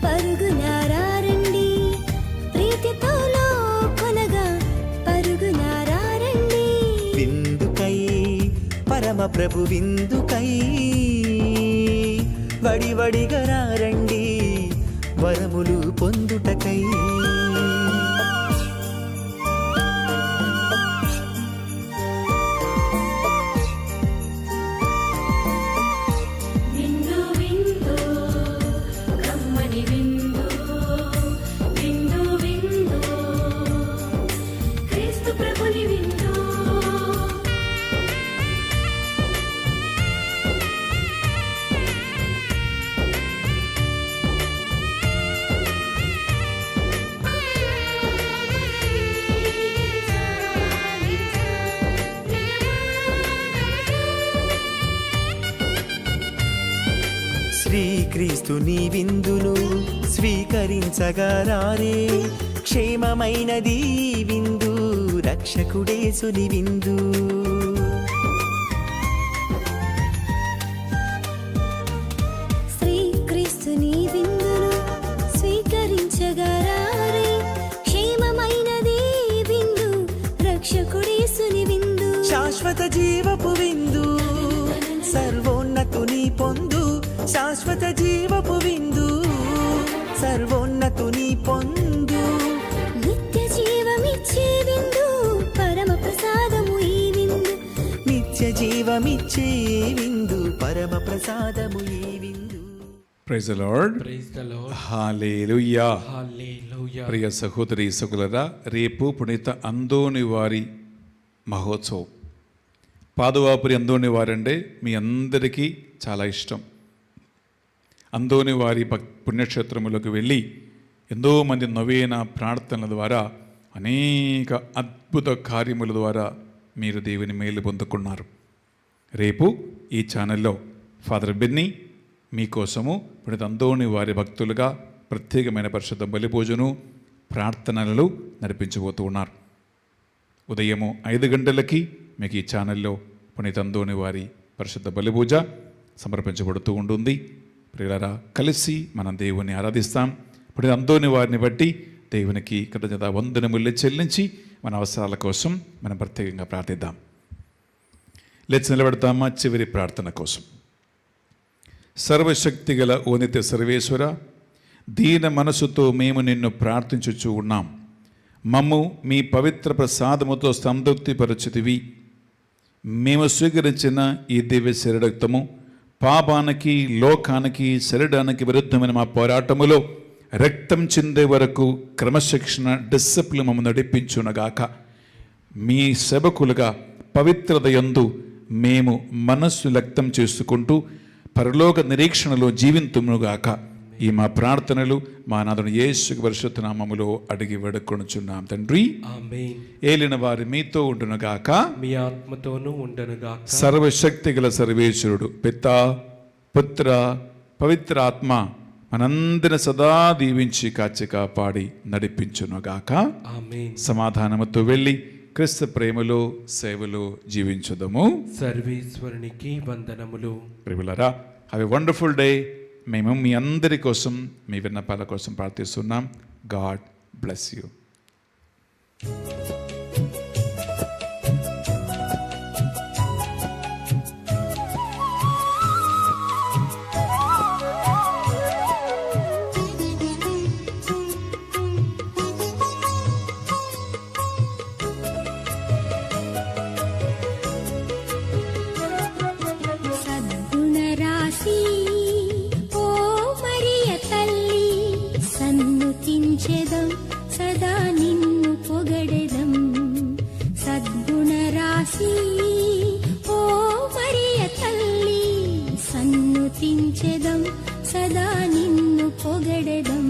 పరుగునారండి. ప్రీతితో లోకొనగా పరుగునారండి. విందుకై పరమ ప్రభు విందుకై. వడివడిగా రండి వరములు పొందుటకై. విందు విందు కమ్మని విందు. విందు విందు క్రీస్తు ప్రభుని విందు. శ్రీక్రీస్తుని విందును స్వీకరించగా రారే. క్షేమమైనది విందు రక్షకుడేసుని విందు. శ్రీక్రీస్తుని విందును స్వీకరించగా రారే. క్షేమమైనది విందు రక్షకుడేసుని విందు. శాశ్వత జీవపు విందు సర్వోన్నతుని పొందు. శాశ్వత జీవపు విందు సర్వోన్నతుని పొందు. నిత్య జీవమిచ్చే విందు పరమ ప్రసాదము ఈ విందు. నిత్య జీవమిచ్చే విందు పరమ ప్రసాదము ఈ విందు. Praise the lord. Praise the lord. Hallelujah. Hallelujah. ప్రియ సహోదరి సకులరా, రేపు పునీత అందోని వారి మహోత్సవం. పాదువాపురి అందోని వారంటే మీ అందరికీ చాలా ఇష్టం. అందోని వారి పుణ్యక్షేత్రములకు వెళ్ళి ఎంతోమంది నవీన ప్రార్థనల ద్వారా అనేక అద్భుత కార్యముల ద్వారా మీరు దేవుని మేలు పొందుకున్నారు. రేపు ఈ ఛానల్లో ఫాదర్ బెన్నీ మీకోసము పునీత అందోని వారి భక్తులుగా ప్రత్యేకమైన పరిశుద్ధ బలి పూజను ప్రార్థనలు నడిపించబోతూ ఉన్నారు. ఉదయము 5 గంటలకి మీకు ఈ ఛానల్లో పునీత అందోని వారి పరిశుద్ధ బలి పూజ సమర్పించబడుతూ ఉంటుంది. ప్రియులారా, కలిసి మనం దేవుని ఆరాధిస్తాం. పునీత అందోని వారిని బట్టి దేవునికి కృతజ్ఞత వందనములు చెల్లించి మన అవసరాల కోసం మనం ప్రత్యేకంగా ప్రార్థిద్దాం. లేచి నిలబడతామా చివరి ప్రార్థన కోసం. సర్వశక్తి గల ఓ నిత్య సర్వేశ్వర, దీన మనసుతో మేము నిన్ను ప్రార్థించుచూ ఉన్నాం. మమ్ము మీ పవిత్ర ప్రసాదముతో సంతృప్తిపరచుతివి. మేము స్వీకరించిన ఈ దివ్య శరీరక్తము పాపానికి, లోకానికి, శరీరానికి విరుద్ధమైన మా పోరాటములో రక్తం చిందే వరకు క్రమశిక్షణ డిసిప్లిన్ మమ్మ నడిపించునగాక. మీ సేవకులుగా పవిత్రత యందు మేము మనస్సు వ్యక్తం చేసుకుంటూ పరలోక నిరీక్షణలో జీవింతుముగాక. ఈ మా ప్రార్థనలు మా నాథుని యేసు పరిశుద్ధ నామములో అడిగి వేడుకొనుచున్నాం తండ్రి. ఆమేన్. ఏలిన వారి మీతో ఉండునుగాక. మీ ఆత్మతోనూ ఉండనుగాక. సర్వశక్తి గల సర్వేశ్వరుడు పితా, పుత్ర, పవిత్ర ఆత్మ మనందరిని సదా దీవించి కాచి కాపాడి నడిపించునుగాక. ఆమేన్. సమాధానముతో వెళ్ళి క్రీస్తు ప్రేమలో సేవలో జీవించుదము. సర్వేశ్వరునికి వందనములు. ప్రియులారా, హ్యావ్ ఎ వండర్ఫుల్ డే. మేము మీ అందరి కోసం, మీ విన్నపాల కోసం ప్రార్థిస్తున్నాం. God bless you. విశ్వాసి ఓ మరియ తల్లి సన్నుతించెదం సదా నిన్ను పొగడెదం